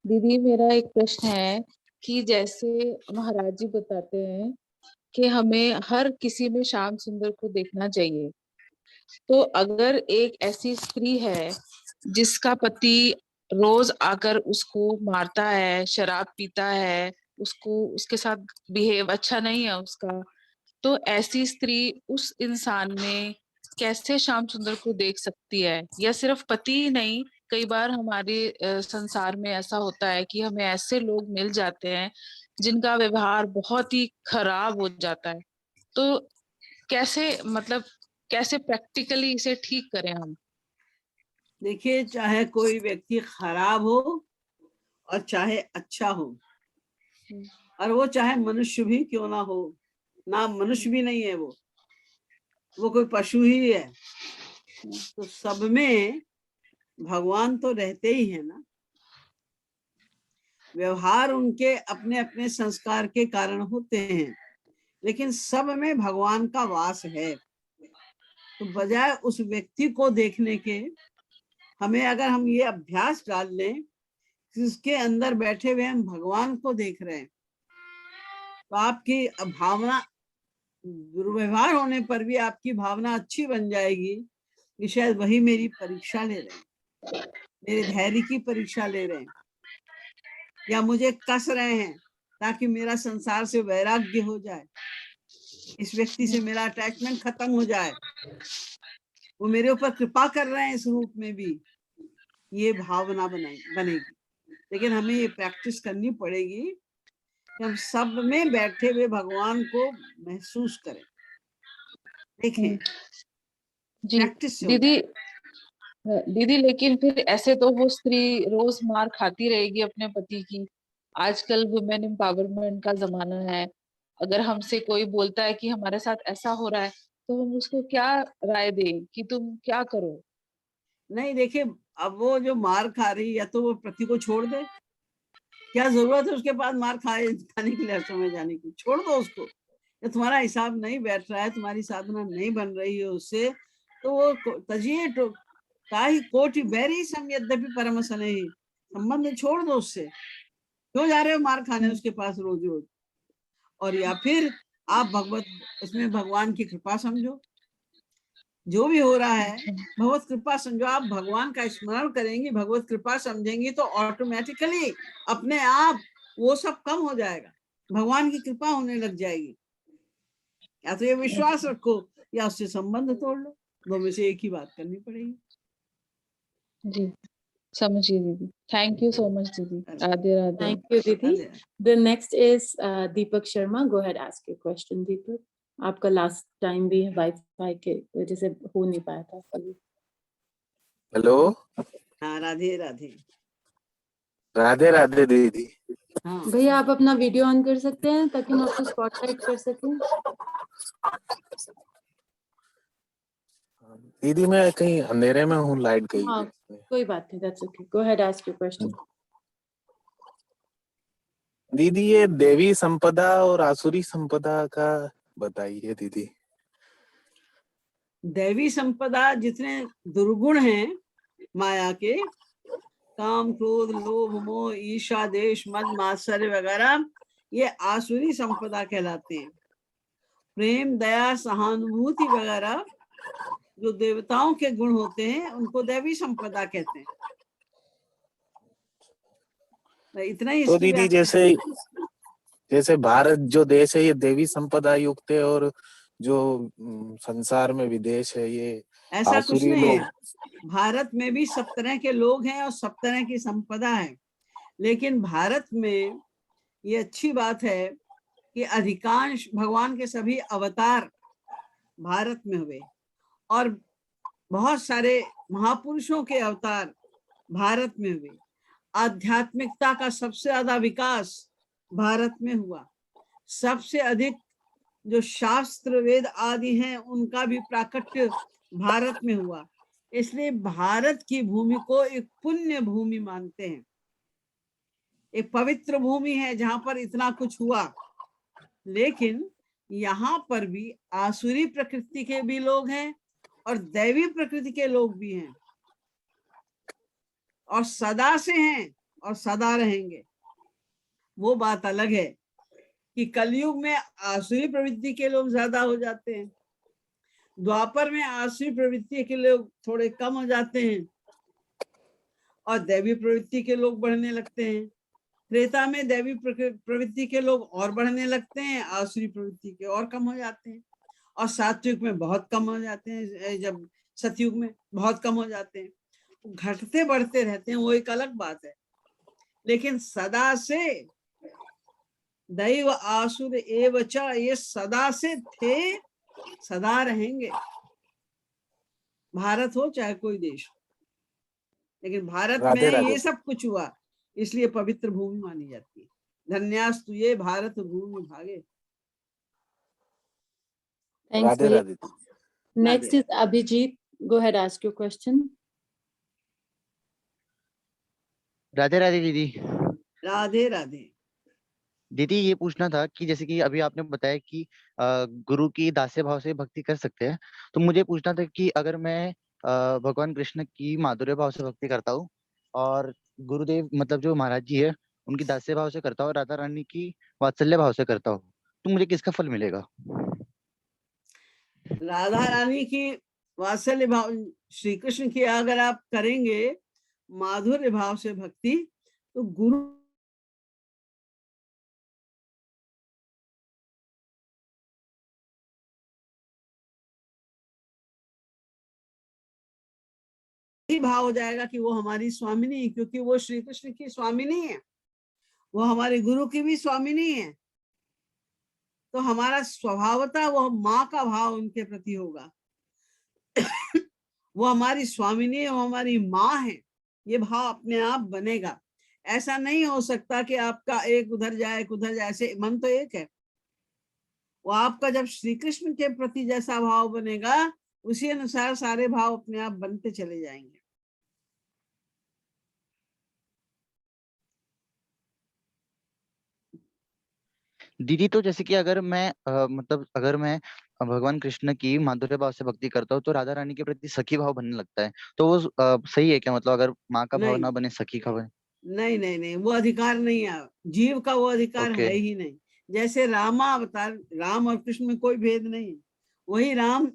दीदी मेरा एक प्रश्न है कि जैसे महाराज जी बताते हैं कि हमें हर किसी में श्याम सुंदर को देखना चाहिए, तो अगर एक ऐसी स्त्री है जिसका पति रोज आकर उसको मारता है, शराब पीता है, उसके साथ बिहेव अच्छा नहीं है उसका, तो ऐसी स्त्री उस इंसान में कैसे श्याम सुंदर को देख सकती है? या सिर्फ पति ही नहीं, कई बार हमारे संसार में ऐसा होता है कि हमें ऐसे लोग मिल जाते हैं जिनका व्यवहार बहुत ही खराब हो जाता है, तो कैसे प्रैक्टिकली इसे ठीक करें हम? देखिए, चाहे कोई व्यक्ति खराब हो और चाहे अच्छा हो, और वो चाहे मनुष्य भी क्यों ना हो, ना मनुष्य भी नहीं है, वो कोई पशु ही है, तो सब में भगवान तो रहते ही है ना। व्यवहार उनके अपने अपने संस्कार के कारण होते हैं, लेकिन सब में भगवान का वास है। तो बजाय उस व्यक्ति को देखने के, हमें अगर हम ये अभ्यास डाल लें कि उसके अंदर बैठे हुए हम भगवान को देख रहे हैं, तो आपकी भावना, दुर्व्यवहार होने पर भी आपकी भावना अच्छी बन जाएगी कि शायद वही मेरी परीक्षा ले रहे हैं, मेरे धैर्य की परीक्षा ले रहे हैं, या मुझे कस रहे हैं ताकि मेरा संसार से वैराग्य हो जाए। इस व्यक्ति से मेरा अटैचमेंट खत्म हो जाए, वो मेरे ऊपर कृपा कर रहे हैं इस रूप में भी, ये भावना बनेगी। लेकिन हमें ये प्रैक्टिस करनी पड़ेगी कि हम सब में बैठे हुए भगवान को महसूस करें, देखें, जी प्रैक्टिस से हो दीदी, जाए। दीदी लेकिन फिर ऐसे तो वो स्त्री रोज मार खाती रहेगी अपने पति की। आजकल वुमेन एम्पावरमेंट का जमाना है। अगर हमसे कोई बोलता है कि हमारे साथ ऐसा हो रहा है, तो हम उसको क्या राय दें कि तुम क्या करो? नहीं देखिए, अब वो जो मार खा रही, या तो वो पति को छोड़ दे, क्या जरूरत है उसके बाद मार खाने के लिए, में जाने की, छोड़ दो उसको। या तुम्हारा हिसाब नहीं बैठ रहा है, तुम्हारी साधना नहीं बन रही है उससे, तो वो तजिए ताही कोटि बैरी सम यद्यपि परम स्नेही, संबंध छोड़ दो उससे। क्यों जा रहे हो मार खाने उसके पास रोज रोज? और या फिर आप उसमें भगवान की कृपा समझो, जो भी हो रहा है भगवत कृपा समझो। आप भगवान का स्मरण करेंगी, भगवत कृपा समझेंगी, तो ऑटोमेटिकली अपने आप वो सब कम हो जाएगा, भगवान की कृपा होने लग जाएगी। या तो ये विश्वास रखो या उससे संबंध तोड़ लो, दो में से एक ही बात करनी पड़ेगी। जी समझिए दीदी। थैंक यू सो मच दीदी। Radhe Radhe. Thank you, Didi. Radhe Radhe. The next is Deepak Sharma. Go ahead, ask your question, Deepak. आपका लास्ट टाइम भी वाईफाई के वजह से हो नहीं पाया था कल। हेलो, हाँ राधे राधे। राधे राधे दीदी। हाँ भैया आप अपना वीडियो ऑन कर सकते हैं ताकि हम आपको स्पॉटलाइट कर सकें। दीदी मैं कहीं अंधेरे में हूँ, लाइट गई हाँ है। कोई बात नहीं, that's okay. Go ahead, ask your question. दीदी ये देवी संपदा और आसुरी संपदा का बताइए दीदी। दैवी संपदा जितने दुर्गुण हैं माया के, काम क्रोध लोभ मोह ईर्ष्या देश मद मात्सर्य वगैरह, ये आसुरी संपदा कहलाते हैं। प्रेम दया सहानुभूति वगैरह जो देवताओं के गुण होते हैं, उनको दैवी संपदा कहते हैं। इतना ही तो इसकी दीदी व्याख्या। जैसे भारत जो देश है ये देवी संपदा युक्त है, और जो संसार में विदेश है ये ऐसा कुछ आसुरी नहीं है, लोग। भारत में भी सब तरह के लोग हैं और सब तरह की संपदा है। लेकिन भारत में ये अच्छी बात है कि अधिकांश भगवान के सभी अवतार भारत में हुए, और बहुत सारे महापुरुषों के अवतार भारत में हुए। आध्यात्मिकता का सबसे ज्यादा विकास भारत में हुआ। सबसे अधिक जो शास्त्र वेद आदि हैं उनका भी प्राकट्य भारत में हुआ। इसलिए भारत की भूमि को एक पुण्य भूमि मानते हैं, एक पवित्र भूमि है जहां पर इतना कुछ हुआ। लेकिन यहाँ पर भी आसुरी प्रकृति के भी लोग हैं और दैवी प्रकृति के लोग भी हैं, और सदा से हैं और सदा रहेंगे। वो बात अलग है कि कलयुग में आसुरी प्रवृत्ति के लोग ज्यादा हो जाते हैं, द्वापर में आसुरी प्रवृत्ति के लोग थोड़े कम हो जाते हैं, और दैवी प्रवृत्ति के लोग बढ़ने लगते हैं। त्रेता में दैवी प्रवृत्ति के लोग और बढ़ने लगते हैं, आसुरी प्रवृत्ति के और कम हो जाते हैं, और सात्विक में बहुत कम हो जाते हैं, जब सतयुग में बहुत कम हो जाते हैं। घटते बढ़ते रहते हैं, वो एक अलग बात है। लेकिन सदा से दैव आसुर एवच, ये सदा से थे, सदा रहेंगे। भारत हो चाहे कोई देश, लेकिन भारत में राधे राधे। ये सब कुछ हुआ, इसलिए पवित्र भूमि मानी जाती है। धन्यास्तु ये भारत भूमि भागे। Thanks, राधे भैया. Radhe. Next is Abhijit. Go ahead, ask your question. Radhe Radhe दीदी। राधे राधे। दीदी ये पूछना था कि जैसे कि अभी आपने बताया कि गुरु की दास्य भाव से भक्ति कर सकते हैं, तो मुझे पूछना था कि अगर मैं भगवान कृष्ण की माधुर्य भाव से भक्ति करता हूँ और गुरुदेव मतलब जो महाराज जी है उनकी दास्य भाव से करता हूँ और राधा रानी की वात्सल्य भाव से करता हूँ, तो मुझे किसका फल मिलेगा? राधा रानी की वात्सल्य भाव, श्री कृष्ण की अगर आप करेंगे माधुर्य भाव से भक्ति, तो गुरु वही भाव हो जाएगा कि वो हमारी स्वामिनी, क्योंकि वो श्री कृष्ण की स्वामिनी है, वो हमारे गुरु की भी स्वामिनी है। तो हमारा स्वभावतः वो माँ का भाव उनके प्रति होगा। वो हमारी स्वामिनी है, वो हमारी माँ है, ये भाव अपने आप बनेगा। ऐसा नहीं हो सकता कि आपका एक उधर जाए एक उधर जाए, ऐसे मन तो एक है। वो आपका जब श्री कृष्ण के प्रति जैसा भाव बनेगा, उसी अनुसार सारे भाव अपने आप बनते चले जाएंगे। दीदी तो जैसे कि अगर मैं मतलब अगर मैं भगवान कृष्ण की माधुर्य भाव से भक्ति करता हूँ तो राधा रानी के प्रति सखी भाव बनने लगता है, तो वो सही है क्या? मतलब अगर माँ का भाव नहीं ना बने सखी का बने? नहीं नहीं नहीं, वो अधिकार नहीं है, जीव का वो अधिकार ओके। है ही नहीं। जैसे रामा अवतार, राम और कृष्ण में कोई भेद नहीं है, वही राम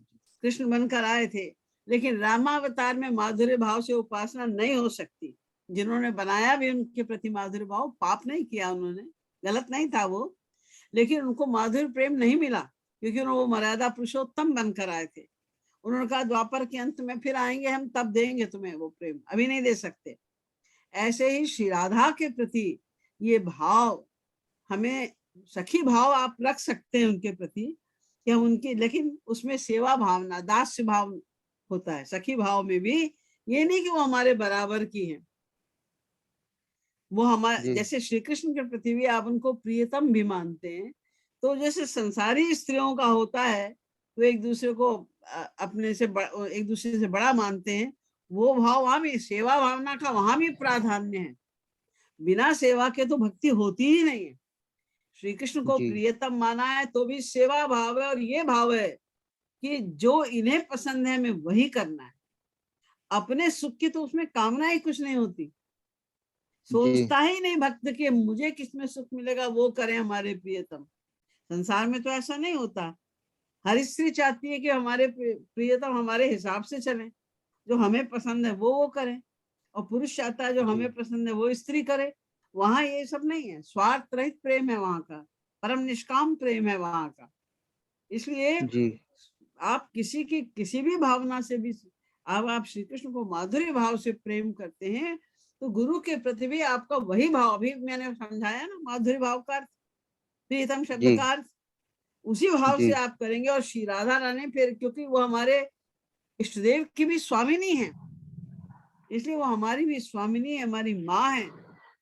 कृष्ण बनकर आए थे, लेकिन रामावतार में माधुर्य भाव से उपासना नहीं हो सकती। जिन्होंने बनाया भी उनके प्रति माधुर्य भाव, पाप नहीं किया उन्होंने, गलत नहीं था वो, लेकिन उनको माधुर्य प्रेम नहीं मिला, क्योंकि वो मर्यादा पुरुषोत्तम बनकर आए थे। उन्होंने कहा द्वापर के अंत में फिर आएंगे हम, तब देंगे तुम्हें वो प्रेम, अभी नहीं दे सकते। ऐसे ही श्री राधा के प्रति ये भाव, हमें सखी भाव आप रख सकते हैं उनके प्रति कि हम उनकी, लेकिन उसमें सेवा भावना, दास्य भाव होता है सखी भाव में भी। ये नहीं कि वो हमारे बराबर की है, वो हमारे जी जैसे श्री कृष्ण के प्रति भी आप उनको प्रियतम भी मानते हैं, तो जैसे संसारी स्त्रियों का होता है तो एक दूसरे को अपने से एक दूसरे से बड़ा मानते हैं, वो भाव वहां भी, सेवा भावना का वहां भी प्राधान्य है। बिना सेवा के तो भक्ति होती ही नहीं है। श्री कृष्ण को जी प्रियतम माना है तो भी सेवा भाव है, और ये भाव है कि जो इन्हें पसंद है हमें वही करना है। अपने सुख की तो उसमें कामना ही कुछ नहीं होती, जी सोचता ही नहीं भक्त कि मुझे किसमें सुख मिलेगा, वो करें हमारे प्रियतम। संसार में तो ऐसा नहीं होता। हर स्त्री चाहती है कि हमारे प्रियतम हमारे हिसाब से चलें, जो हमें पसंद है वो करें, और पुरुष चाहता है जो जी हमें पसंद है वो स्त्री करे। वहां ये सब नहीं है, स्वार्थ रहित प्रेम है वहां का, परम निष्काम प्रेम है वहां का। इसलिए जी आप किसी की किसी भी भावना से भी, अब आप श्री कृष्ण को माधुर्य भाव से प्रेम करते हैं, तो गुरु के प्रति भी आपका वही भाव, अभी मैंने समझाया ना माधुर्य भाव का अर्थ, प्रियतम शब्द जी का अर्थ, उसी भाव जी से आप करेंगे। और श्री राधा रानी फिर, क्योंकि वो हमारे इष्ट देव की भी स्वामिनी है, इसलिए वो हमारी भी स्वामिनी है, हमारी माँ है,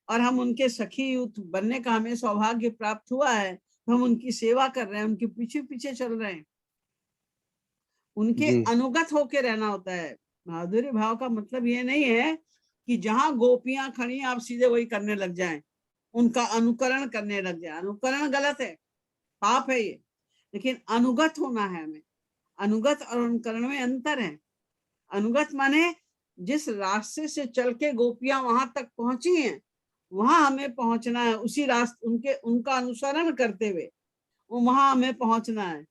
और हम उनके सखी युक्त बनने का हमें सौभाग्य प्राप्त हुआ है, तो हम उनकी सेवा कर रहे हैं, उनके पीछे पीछे चल रहे हैं, उनके जी अनुगत होके रहना होता है। माधुर्य भाव का मतलब ये नहीं है कि जहां गोपियां खड़ी आप सीधे वही करने लग जाएं, उनका अनुकरण करने लग जाए। अनुकरण गलत है, पाप है ये, लेकिन अनुगत होना है हमें। अनुगत और अनुकरण में अंतर है। अनुगत माने जिस रास्ते से चल के गोपियां वहां तक पहुंची हैं, वहां हमें पहुंचना है, उसी रास्ते उनका अनुसरण करते हुए वहां हमें पहुंचना है।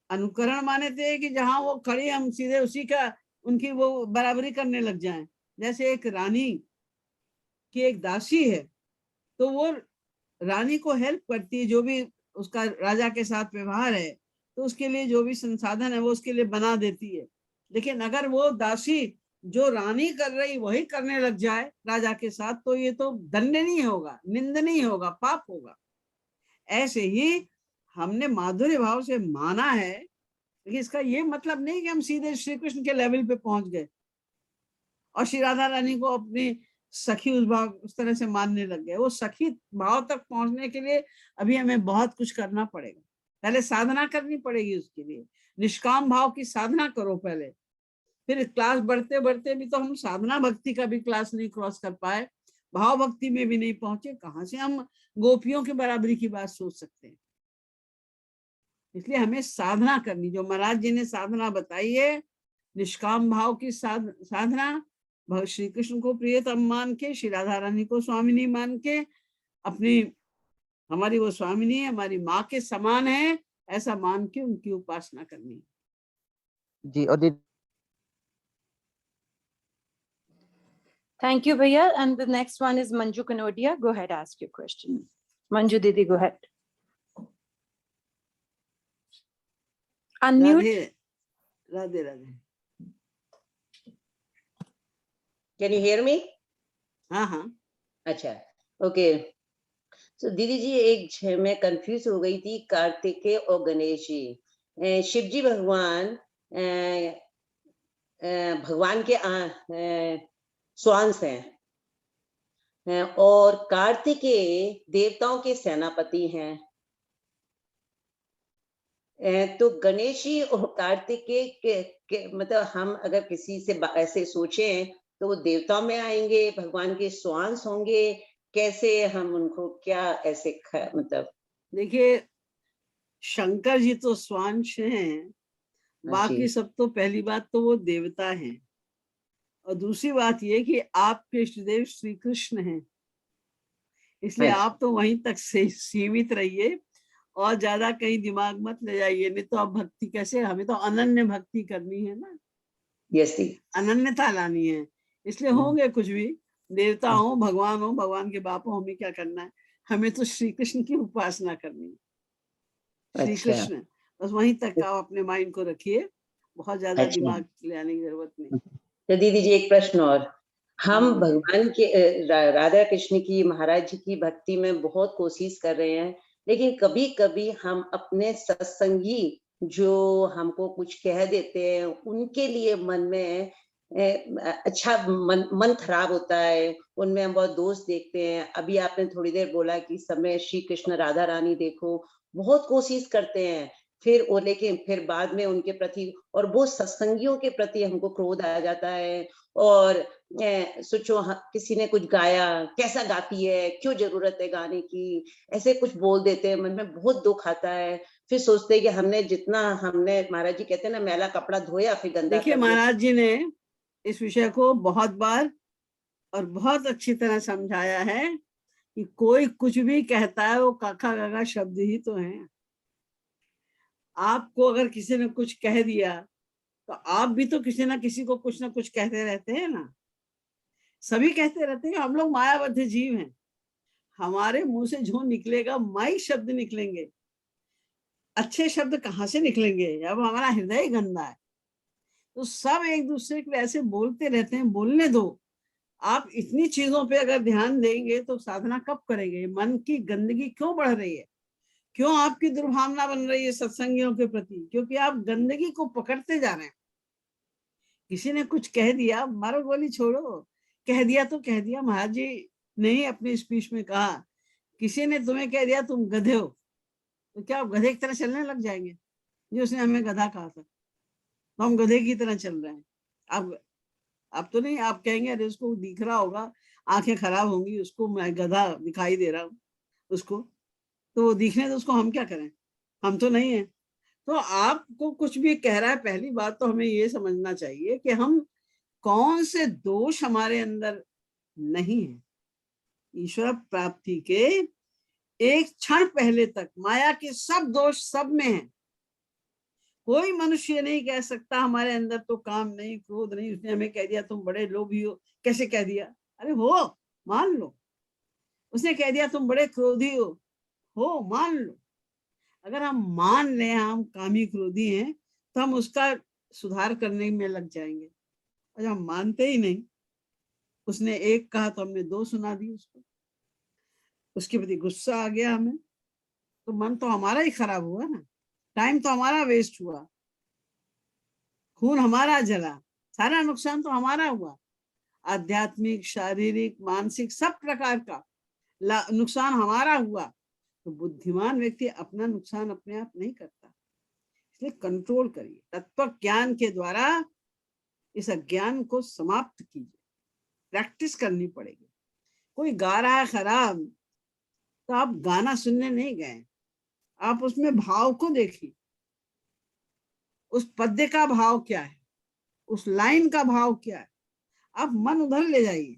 अनुकरण माने थे कि जहां वो खड़ी हम सीधे उसी का, उनकी वो बराबरी करने लग जाएं। जैसे एक रानी की एक दासी है, तो वो रानी को हेल्प करती है, जो भी उसका राजा के साथ व्यवहार है, तो उसके लिए जो भी संसाधन है वो उसके लिए बना देती है। लेकिन अगर वो दासी जो रानी कर रही वही करने लग जाए राजा के साथ, तो ये तो दंडनीय होगा, निंदनीय होगा, पाप होगा। ऐसे ही हमने माधुर्य भाव से माना है, लेकिन इसका ये मतलब नहीं कि हम सीधे श्री कृष्ण के लेवल पे पहुंच गए और श्री राधा रानी को अपनी सखी उस भाव उस तरह से मानने लग गए। वो सखी भाव तक पहुंचने के लिए अभी हमें बहुत कुछ करना पड़ेगा, पहले साधना करनी पड़ेगी। उसके लिए निष्काम भाव की साधना करो पहले, फिर क्लास बढ़ते बढ़ते भी तो हम साधना भक्ति का भी क्लास नहीं क्रॉस कर पाए, भाव भक्ति में भी नहीं पहुंचे, कहाँ से हम गोपियों की बराबरी की बात सोच सकते हैं। इसलिए हमें साधना करनी, जो महाराज जी ने साधना बताई है, निष्काम भाव की साधना, श्री कृष्ण को प्रियतम मान के, श्री राधा रानी को स्वामिनी मान के, अपनी हमारी वो स्वामिनी है, हमारी माँ के समान है, ऐसा मान के उनकी उपासना करनी। जी। और दीदी Thank you, Bhaiya. And the next one is Manju Kanodia. Go ahead, ask your question. Manju Didi, go ahead. Unmute. Radhe Radhe Radhe. Can you hear me? हाँ हाँ अच्छा, ओके। तो दीदी जी मैं कंफ्यूज हो गई थी, कार्तिकेय और गणेश जी। शिव जी भगवान भगवान के स्वांश हैं, और कार्तिकेय देवताओं के सेनापति हैं। तो गणेश जी और कार्तिकेय के मतलब हम अगर किसी से ऐसे सोचें तो वो देवताओं में आएंगे, भगवान के स्वांश होंगे, कैसे हम उनको क्या ऐसे मतलब? देखिए, शंकर जी तो स्वांश हैं, बाकी सब तो पहली बात तो वो देवता हैं, और दूसरी बात ये कि आपके इष्ट देव श्री कृष्ण हैं, इसलिए आप तो वहीं तक से सीमित रहिए और ज्यादा कहीं दिमाग मत ले जाइए, नहीं तो आप भक्ति कैसे, हमें तो अनन्य भक्ति करनी है ना। यस, अनन्यता लानी है, इसलिए होंगे कुछ भी, देवता हो, भगवान हो, भगवान के बाप हो, हमें क्या करना है, हमें तो श्री कृष्ण की उपासना करनी है। श्री कृष्ण, बस वहीं तक आप अपने माइंड को रखिए, बहुत ज्यादा दिमाग ले आने की जरूरत नहीं। तो दीदी जी एक प्रश्न और, हम भगवान के राधा कृष्ण की, महाराज जी की भक्ति में बहुत कोशिश कर रहे हैं, लेकिन कभी कभी हम अपने सत्संगी जो हमको कुछ कह देते हैं उनके लिए मन में अच्छा मन खराब होता है, उनमें हम बहुत दोष देखते हैं। अभी आपने थोड़ी देर बोला कि समय श्री कृष्ण राधा रानी देखो, बहुत कोशिश करते हैं, फिर वो लेकिन फिर बाद में उनके प्रति और वो सत्संगियों के प्रति हमको क्रोध आ जाता है। और सोचो किसी ने कुछ गाया, कैसा गाती है, क्यों जरूरत है गाने की, ऐसे कुछ बोल देते हैं, मन में बहुत दुख आता है। फिर सोचते हैं कि हमने महाराज जी कहते हैं ना, मैला कपड़ा धोया फिर गंदा। देखिए, महाराज जी ने इस विषय को बहुत बार और बहुत अच्छी तरह समझाया है कि कोई कुछ भी कहता है वो काका काका शब्द ही तो हैं। आपको अगर किसी ने कुछ कह दिया तो आप भी तो किसी ना किसी को कुछ ना कुछ कहते रहते हैं ना, सभी कहते रहते हैं। हम लोग मायाबद्ध जीव हैं, हमारे मुंह से जो निकलेगा माई शब्द निकलेंगे, अच्छे शब्द कहाँ से निकलेंगे जब हमारा हृदय गंदा है। तो सब एक दूसरे को ऐसे बोलते रहते हैं, बोलने दो। आप इतनी चीजों पे अगर ध्यान देंगे तो साधना कब करेंगे? मन की गंदगी क्यों बढ़ रही है, क्यों आपकी दुर्भावना बन रही है सत्संगियों के प्रति? क्योंकि आप गंदगी को पकड़ते जा रहे हैं। किसी ने कुछ कह दिया, मारो गोली छोड़ो, कह दिया तो कह दिया। महाराज जी ने ही अपनी स्पीच में कहा, किसी ने तुम्हें कह दिया तुम गधे हो, तो क्या आप गधे की तरह चलने लग जाएंगे? जो उसने हमें गधा कहा था, तो हम गधे की तरह चल रहे हैं। अब तो नहीं, आप कहेंगे अरे उसको दिख रहा होगा, आंखें खराब होंगी, उसको मैं गधा दिखाई दे रहा हूँ उसको, तो वो दिखने तो उसको, हम क्या करें, हम तो नहीं है। तो आपको कुछ भी कह रहा है, पहली बात तो हमें ये समझना चाहिए कि हम कौन से दोष हमारे अंदर नहीं है। ईश्वर प्राप्ति के एक क्षण पहले तक माया के सब दोष सब में है। कोई मनुष्य नहीं कह सकता हमारे अंदर तो काम नहीं, क्रोध नहीं। उसने हमें कह दिया तुम बड़े लोभी हो, कैसे कह दिया? अरे हो, मान लो। उसने कह दिया तुम बड़े क्रोधी हो, मान लो। अगर हम मान लें हम कामी क्रोधी हैं तो हम उसका सुधार करने में लग जाएंगे। और हम मानते ही नहीं, उसने एक कहा तो हमने दो सुना दी उसको, उसके प्रति गुस्सा आ गया हमें, तो मन तो हमारा ही खराब हुआ ना, टाइम तो हमारा वेस्ट हुआ, खून हमारा जला, सारा नुकसान तो हमारा हुआ। आध्यात्मिक, शारीरिक, मानसिक सब प्रकार का नुकसान हमारा हुआ। तो बुद्धिमान व्यक्ति अपना नुकसान अपने आप नहीं करता, इसलिए कंट्रोल करिए। तत्व ज्ञान के द्वारा इस अज्ञान को समाप्त कीजिए, प्रैक्टिस करनी पड़ेगी। कोई गा रहा है खराब, तो आप गाना सुनने नहीं गए, आप उसमें भाव को देखिए, उस पद्य का भाव क्या है, उस लाइन का भाव क्या है। आप मन उधर ले जाइए,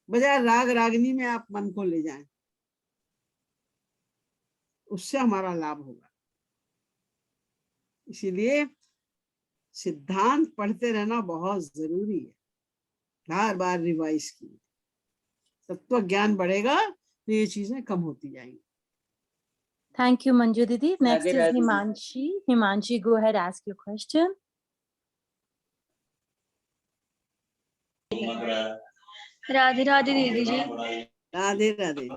बजाय राग रागनी में आप मन को ले जाएं, उससे हमारा लाभ होगा। इसीलिए सिद्धांत पढ़ते रहना बहुत जरूरी है, बार बार रिवाइज कीजिए, तत्व ज्ञान बढ़ेगा तो ये चीजें कम होती जाएंगी। Thank you, Manju Didi. Next is Himanshi. Himanshi, go ahead, ask your question. Radhe Radhe दीदी जी। राधे राधे।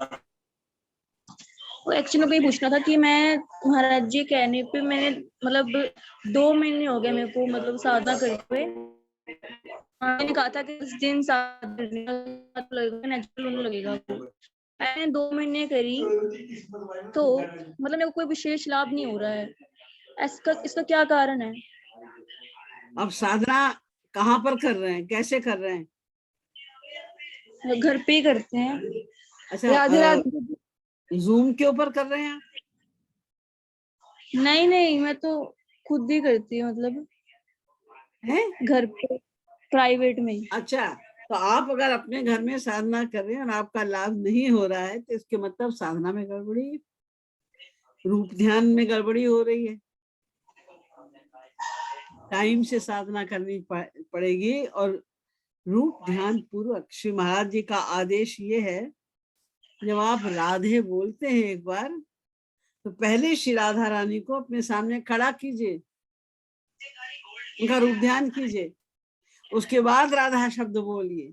वो एक्चुअली मैं पूछना था कि मैं महाराज जी कहने पे मैंने मतलब 2 महीने हो गए मेरे को मतलब साधना करते हुए। मैंने कहा था कि इस दिन लगेगा नेचुरल होने लगेगा। मैंने 2 महीने करी तो मतलब मेरे को कोई विशेष लाभ नहीं हो रहा है। इसका क्या कारण है? अब साधना कहाँ पर कर रहे हैं, कैसे कर रहे हैं? घर पे ही करते हैं। अच्छा, राधे राधे। जूम के ऊपर कर रहे हैं? नहीं मैं तो खुद ही करती हूँ मतलब है घर पे प्राइवेट में ही। अच्छा, तो आप अगर अपने घर में साधना कर रहे हैं और आपका लाभ नहीं हो रहा है तो इसके मतलब साधना में गड़बड़ी है, रूप ध्यान में गड़बड़ी हो रही है। टाइम से साधना करनी पड़ेगी और रूप ध्यान पूर्वक। श्री महाराज जी का आदेश ये है, जब आप राधे बोलते हैं एक बार तो पहले श्री राधा रानी को अपने सामने खड़ा कीजिए, उनका रूप ध्यान कीजिए, उसके बाद राधा शब्द बोलिए।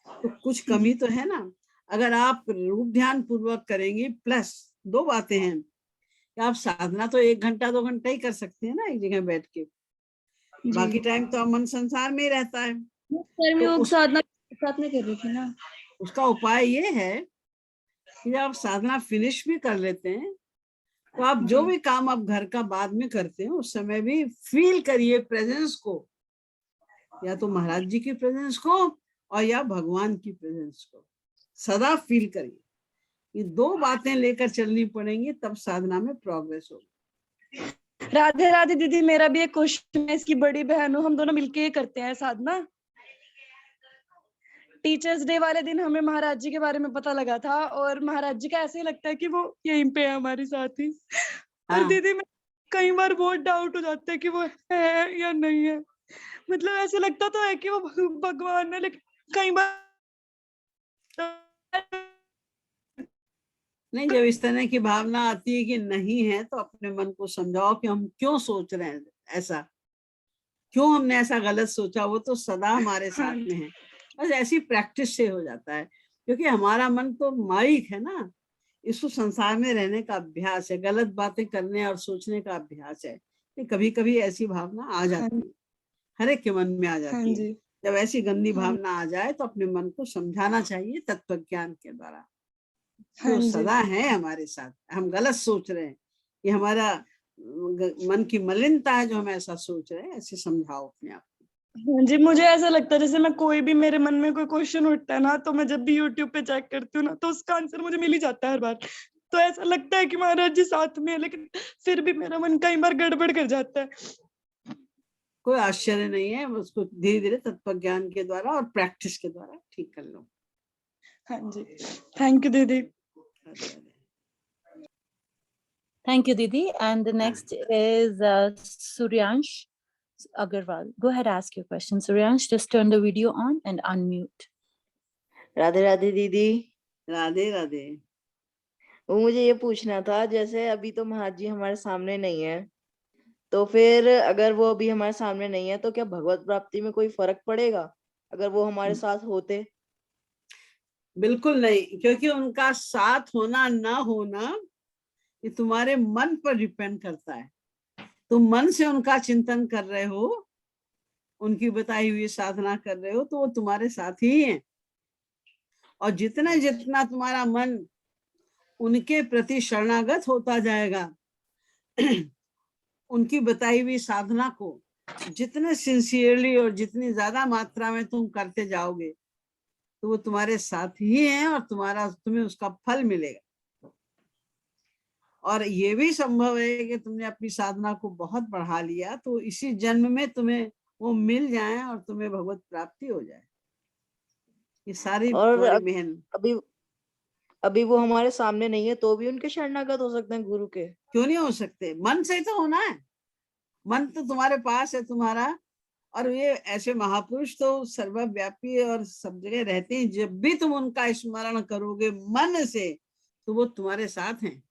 तो कुछ कमी तो है ना। अगर आप रूप ध्यान पूर्वक करेंगे, प्लस 2 बातें हैं कि आप साधना तो 1 घंटा 2 घंटा ही कर सकते हैं ना एक जगह बैठ के, बाकी टाइम तो मन संसार में ही रहता है। तो साधना साथ में कर रही थी ना। उसका उपाय ये है कि जब आप साधना फिनिश भी कर लेते हैं तो आप जो भी काम आप घर का बाद में करते हैं उस समय भी फील करिए प्रेजेंस को, या तो महाराज जी की प्रेजेंस को और या भगवान की प्रेजेंस को सदा फील करिए। ये 2 बातें लेकर चलनी पड़ेंगी, तब साधना में प्रोग्रेस होगी। राधे राधे दीदी, मेरा भी एक क्वेश्चन है। इसकी बड़ी बहन हूँ, हम दोनों मिलके करते हैं साधना। टीचर्स डे वाले दिन हमें महाराज जी के बारे में पता लगा था और महाराज जी का ऐसे ही लगता है कि वो यहीं पे है हमारे साथ ही। और दीदी मैं कई बार बहुत डाउट हो जाता है कि वो है या नहीं है। मतलब ऐसे लगता तो है कि वो भगवान है, लेकिन कई बार नहीं, जब इस तरह की भावना आती है कि नहीं है तो अपने मन को समझाओ कि हम क्यों सोच रहे हैं ऐसा, क्यों हमने ऐसा गलत सोचा, वो तो सदा हमारे साथ में है। बस ऐसी प्रैक्टिस से हो जाता है, क्योंकि हमारा मन तो माइक है ना, इसको संसार में रहने का अभ्यास है, गलत बातें करने और सोचने का अभ्यास है। कभी कभी ऐसी भावना आ जाती है, हर एक के मन में आ जाती है। जब ऐसी गंदी भावना आ जाए तो अपने मन को समझाना चाहिए तत्व ज्ञान के द्वारा, जो सदा है हमारे साथ। हम गलत सोच रहे हैं, ये हमारा मन की मलिनता है जो हम ऐसा सोच रहे हैं, ऐसे समझाओ अपने आप को। हाँ जी, मुझे ऐसा लगता है जैसे मैं कोई भी मेरे मन में कोई क्वेश्चन उठता है ना, तो मैं जब भी यूट्यूब पे चेक करती हूँ ना, तो उसका आंसर मुझे मिल ही जाता है हर बार। तो ऐसा लगता है कि महाराज जी साथ में है, लेकिन फिर भी मेरा मन कई बार गड़बड़ कर जाता है। कोई आश्चर्य नहीं है, उसको धीरे धीरे तत्व ज्ञान के द्वारा और प्रैक्टिस के द्वारा ठीक कर लो। हाँ जी, थैंक यू दीदी। Thank you, Didi. And the next is Suryansh Agarwal. Go ahead, ask your question. Suryansh, just turn the video on and unmute. Radhe Radhe दीदी। राधे राधे। वो मुझे ये पूछना था, जैसे अभी तो महाराज जी हमारे सामने नहीं है, तो फिर अगर वो अभी हमारे सामने नहीं है तो क्या भगवत प्राप्ति में कोई फर्क पड़ेगा अगर वो हमारे साथ होते? बिल्कुल नहीं, क्योंकि उनका साथ होना ना होना ये तुम्हारे मन पर डिपेंड करता है। तुम मन से उनका चिंतन कर रहे हो, उनकी बताई हुई साधना कर रहे हो, तो वो तुम्हारे साथ ही हैं। और जितना जितना तुम्हारा मन उनके प्रति शरणागत होता जाएगा, उनकी बताई हुई साधना को जितने सिंसियरली और जितनी ज्यादा मात्रा में तुम करते जाओगे, तो वो तुम्हारे साथ ही हैं और तुम्हें उसका फल मिलेगा। और ये भी संभव है कि तुमने अपनी साधना को बहुत बढ़ा लिया तो इसी जन्म में तुम्हें वो मिल जाए और तुम्हें भगवत प्राप्ति हो जाए। ये सारी तुम्हारी मेहनत। अभी वो हमारे सामने नहीं है तो भी उनके शरणागत हो सकते हैं गुरु के? क्यों नहीं हो सकते? मन से तो होना है, मन तो तुम्हारे पास है तुम्हारा। और ये ऐसे महापुरुष तो सर्वव्यापी और सब जगह रहते हैं। जब भी तुम उनका स्मरण करोगे मन से तो वो तुम्हारे साथ हैं।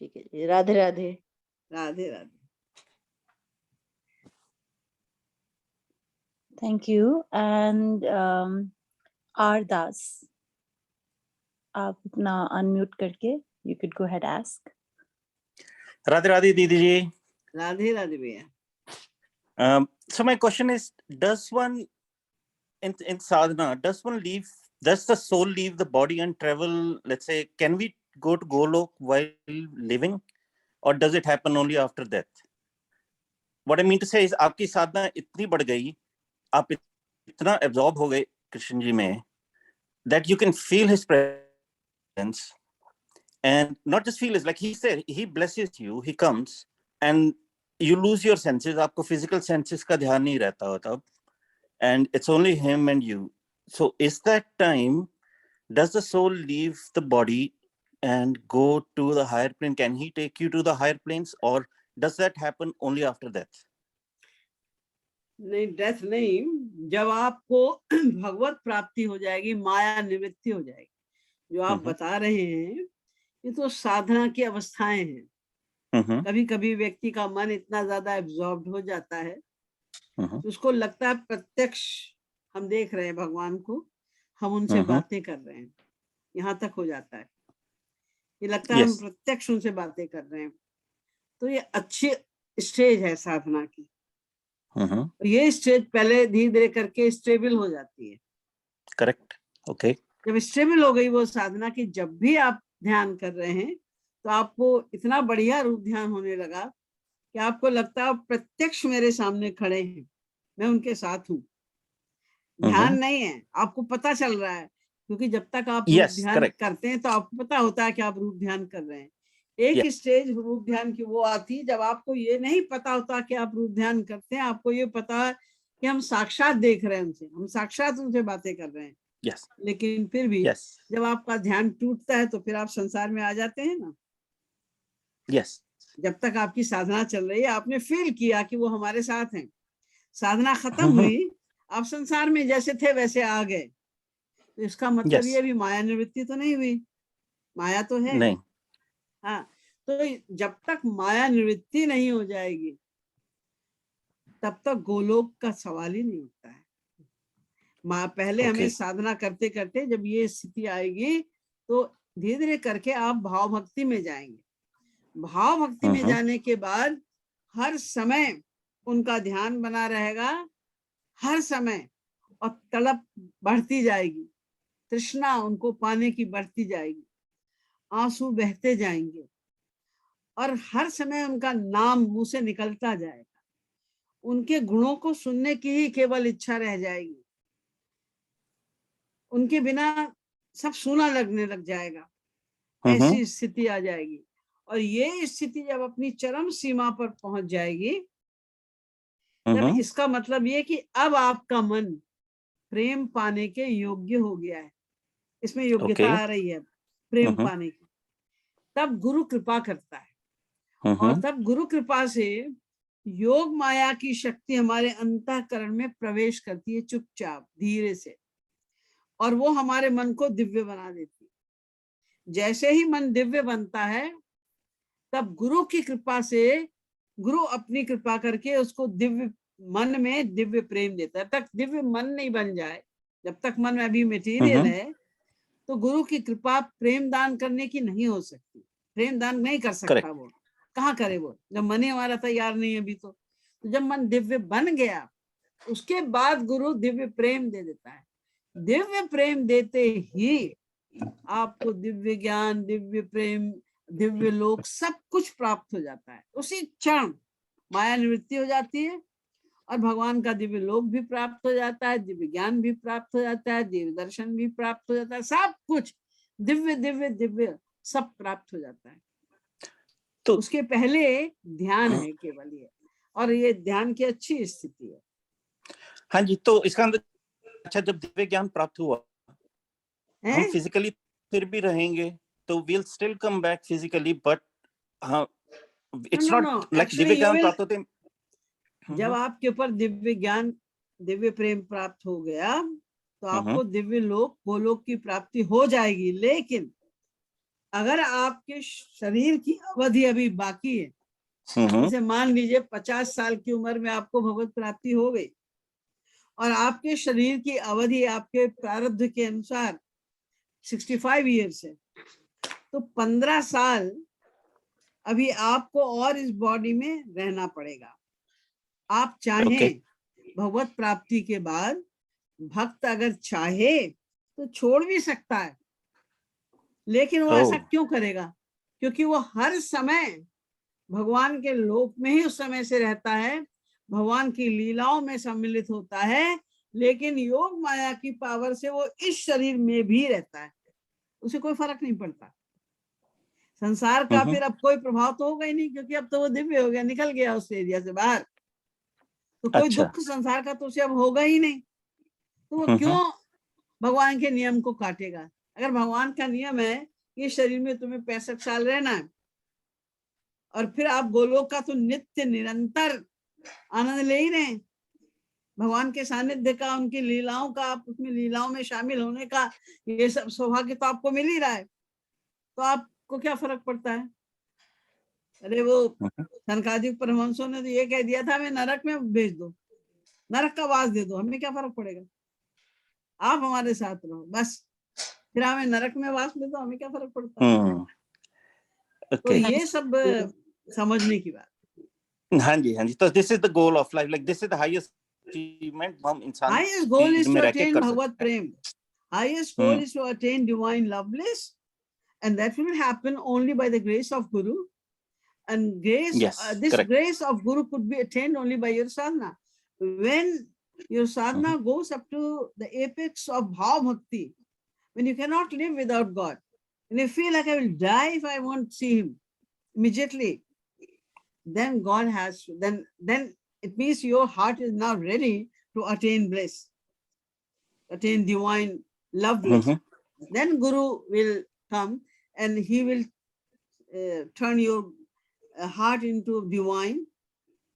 ठीक है जी, Radhe Radhe. Radhe Radhe. Thank you. And R Das, आप अपना unmute करके you could go ahead ask. Radhe Radhe दीदी जी. राधे राधे भैया. So my question is, does one in sadhana, does the soul leave the body and travel? Let's say, can we go to Golok while living, or does it happen only after death? What I mean to say is, आपकी साधना इतनी बढ़ गई, आप इतना absorb हो गए कृष्ण जी में, that you can feel his presence, and not just feel, is like he said, he blesses you, he comes, and you lose your senses. आपको physical senses का ध्यान नहीं रहता हो तब, and it's only him and you. So is that time, does the soul leave the body and go to the higher plane? Can he take you to the higher planes, or does that happen only after death? नहीं, death नहीं. जब आपको भगवत प्राप्ति हो जाएगी, माया निवृत्ति हो जाएगी, जो आप बता रहे हैं, ये तो साधना की अवस्थाएं हैं. कभी कभी व्यक्ति का मन इतना ज्यादा एब्जॉर्ब्ड हो जाता है, तो उसको लगता है प्रत्यक्ष हम देख रहे हैं भगवान को, हम उनसे बातें कर रहे हैं. यहाँ तक हो जाता है, ये लगता है हम प्रत्यक्ष उनसे बातें कर रहे हैं. तो ये अच्छी स्टेज है साधना की. ये स्टेज पहले धीरे धीरे करके स्टेबल हो जाती है. करेक्ट. ओके. जब स्टेबल हो गई वो साधना की, जब भी आप ध्यान कर रहे हैं, तो आपको इतना बढ़िया रूप ध्यान होने लगा कि आपको लगता है प्रत्यक्ष मेरे सामने खड़े हैं, मैं उनके साथ हूँ. ध्यान नहीं है, आपको पता चल रहा है, क्योंकि जब तक आप रूप ध्यान करते हैं तो आपको पता होता है कि आप रूप ध्यान कर रहे हैं. एक स्टेज रूप ध्यान की वो आती है जब आपको ये नहीं पता होता कि आप रूप ध्यान करते हैं, आपको ये पता है कि हम साक्षात देख रहे हैं उनसे, हम साक्षात उनसे बातें कर रहे हैं. लेकिन फिर भी जब आपका ध्यान टूटता है तो फिर आप संसार में आ जाते हैं ना. जब तक आपकी साधना चल रही है, आपने फील किया कि वो हमारे साथ हैं, साधना खत्म हुई, आप संसार में जैसे थे वैसे आ गए, तो इसका मतलब ये भी माया निवृत्ति तो नहीं हुई. माया तो है नहीं. हाँ, तो जब तक माया निवृत्ति नहीं हो जाएगी तब तक गोलोक का सवाल ही नहीं उठता है. पहले हमें साधना करते करते जब ये स्थिति आएगी तो धीरे धीरे करके आप भाव भक्ति में जाएंगे. भाव भक्ति में जाने के बाद हर समय उनका ध्यान बना रहेगा, हर समय, और तड़प बढ़ती जाएगी, तृष्णा उनको पाने की बढ़ती जाएगी, आंसू बहते जाएंगे, और हर समय उनका नाम मुंह से निकलता जाएगा. उनके गुणों को सुनने की ही केवल इच्छा रह जाएगी. उनके बिना सब सूना लगने लग जाएगा. ऐसी स्थिति आ जाएगी. और ये स्थिति जब अपनी चरम सीमा पर पहुंच जाएगी, तब इसका मतलब ये कि अब आपका मन प्रेम पाने के योग्य हो गया है. इसमें योग्यता आ रही है प्रेम पाने की. तब गुरु कृपा करता है, और तब गुरु कृपा से योग माया की शक्ति हमारे अंतःकरण में प्रवेश करती है चुपचाप धीरे से, और वो हमारे मन को दिव्य बना देती है. जैसे ही मन दिव्य बनता है, तब गुरु की कृपा से, गुरु अपनी कृपा करके उसको दिव्य मन में दिव्य प्रेम देता है. तक दिव्य मन नहीं बन जाए, जब तक मन में अभी मटेरियल है, तो गुरु की कृपा प्रेम दान करने की नहीं हो सकती. प्रेम दान नहीं कर सकता. वो कहाँ करे वो, जब मन ही हमारा तैयार नहीं है अभी. तो जब मन दिव्य बन गया, उसके बाद गुरु दिव्य प्रेम दे देता है. दिव्य प्रेम देते ही आपको दिव्य ज्ञान, दिव्य प्रेम, दिव्य लोक सब कुछ प्राप्त हो जाता है. उसी क्षण माया निवृत्ति हो जाती है, और भगवान का दिव्य लोक भी प्राप्त हो जाता है, दिव्य ज्ञान भी प्राप्त हो जाता है, दिव्य दर्शन भी प्राप्त हो जाता है. सब कुछ दिव्य दिव्य दिव्य सब प्राप्त हो जाता है. तो उसके पहले ध्यान है केवल ये, और ये ध्यान की अच्छी स्थिति है. हाँ जी. तो इसका अंदर, अच्छा, जब दिव्य ज्ञान प्राप्त हुआ, हम फिजिकली फिर भी रहेंगे, तो we'll still come back physically, but it's not like Divya ज्ञान प्राप्त होते. जब आपके ऊपर दिव्य ज्ञान, दिव्य प्रेम प्राप्त हो गया, तो आपको दिव्य लोक, गोलोक की प्राप्ति हो जाएगी. लेकिन अगर आपके शरीर की अवधि अभी बाकी है, जैसे मान लीजिए 50 साल की उम्र में आपको भगवत प्राप्ति हो गई, और आपके शरीर की अवधि आपके प्रारब्ध के अनुसार 65 ईयर्स है, तो 15 साल अभी आपको और इस बॉडी में रहना पड़ेगा। आप चाहें भगवत प्राप्ति के बाद भक्त अगर चाहे तो छोड़ भी सकता है, लेकिन वो ऐसा क्यों करेगा? क्योंकि वो हर समय भगवान के लोक में ही उस समय से रहता है, भगवान की लीलाओं में सम्मिलित होता है, लेकिन योग माया की पावर से वो इस शरीर में भी रहता है, उसे कोई फर्क नहीं पड़ता। संसार का फिर अब कोई प्रभाव तो होगा ही नहीं, क्योंकि अब तो वो दिव्य हो गया, निकल गया उस एरिया से बाहर, तो कोई दुख संसार का तो उसे अब होगा ही नहीं। तो वो क्यों भगवान के नियम को काटेगा? अगर भगवान का नियम है कि शरीर में तुम्हें 65 साल रहना है और फिर आप गोलोक का तो नित्य निरंतर आनंद ले ही रहे हैं, भगवान के सानिध्य का, उनकी लीलाओं का, आप उसमें लीलाओं में शामिल होने का ये सब सौभाग्य तो आपको मिल ही रहा है, तो आपको क्या फर्क पड़ता है? अरे वो सनकादिक परमहंसों ने तो ये कह दिया था, हमें नरक में भेज दो, नरक का वास दे दो, हमें क्या फर्क पड़ेगा, आप हमारे साथ रहो बस, फिर हमें नरक में वास दे दो, हमें क्या फर्क पड़ता है? तो ये सब समझने की बात। हाँ जी, हाँ जी। तो this is the goal of life, like this is the highest achievement हम इंसान highest goal is to attain कर भगवत प्रेम, highest goal is to attain divine love bliss, and that will happen only by the grace of Guru. And grace, this grace of Guru could be attained only by your sadhana. When your sadhana goes up to the apex of bhav bhakti, when you cannot live without God, and you feel like I will die if I won't see Him immediately, then God has, then it means your heart is now ready to attain bliss, attain divine love bliss. Then Guru will come and he will turn your heart into divine.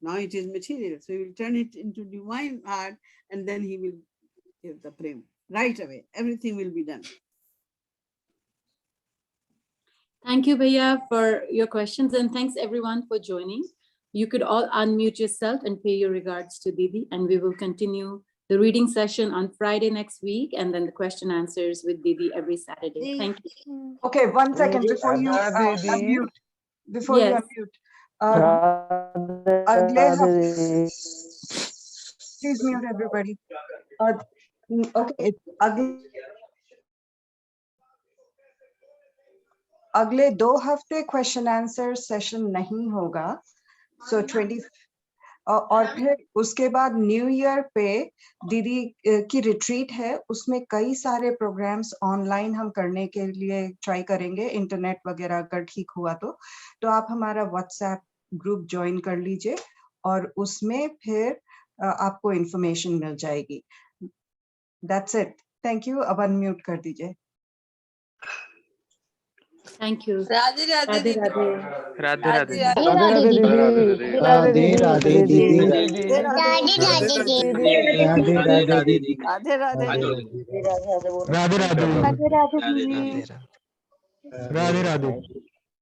Now it is material, so he will turn it into divine heart, and then he will give the prem right away. Everything will be done. Thank you, Bhaiya, for your questions, and thanks everyone for joining. You could all unmute yourself and pay your regards to Didi, and we will continue the reading session on Friday next week, and then the question answers with Didi every Saturday. Thank you. Okay, 1 second before you unmute. Before you unmute. Please mute everybody. Okay, अगले 2 हफ्ते question answer session नहीं होगा, सो 20 और फिर उसके बाद new year पे दीदी की रिट्रीट है, उसमें कई सारे प्रोग्राम्स ऑनलाइन हम करने के लिए ट्राई करेंगे, इंटरनेट वगैरह अगर ठीक हुआ तो आप हमारा व्हाट्सएप ग्रुप ज्वाइन कर लीजिए और उसमें फिर आपको इंफॉर्मेशन मिल जाएगी। That's it, thank you. अब अनम्यूट कर दीजिए। Thank you. राधे राधे राधे राधे राधे राधे राधे राधे दीदी, राधे राधे दीदी, राधे राधे राधे राधे राधे राधे दीदी, राधे राधे।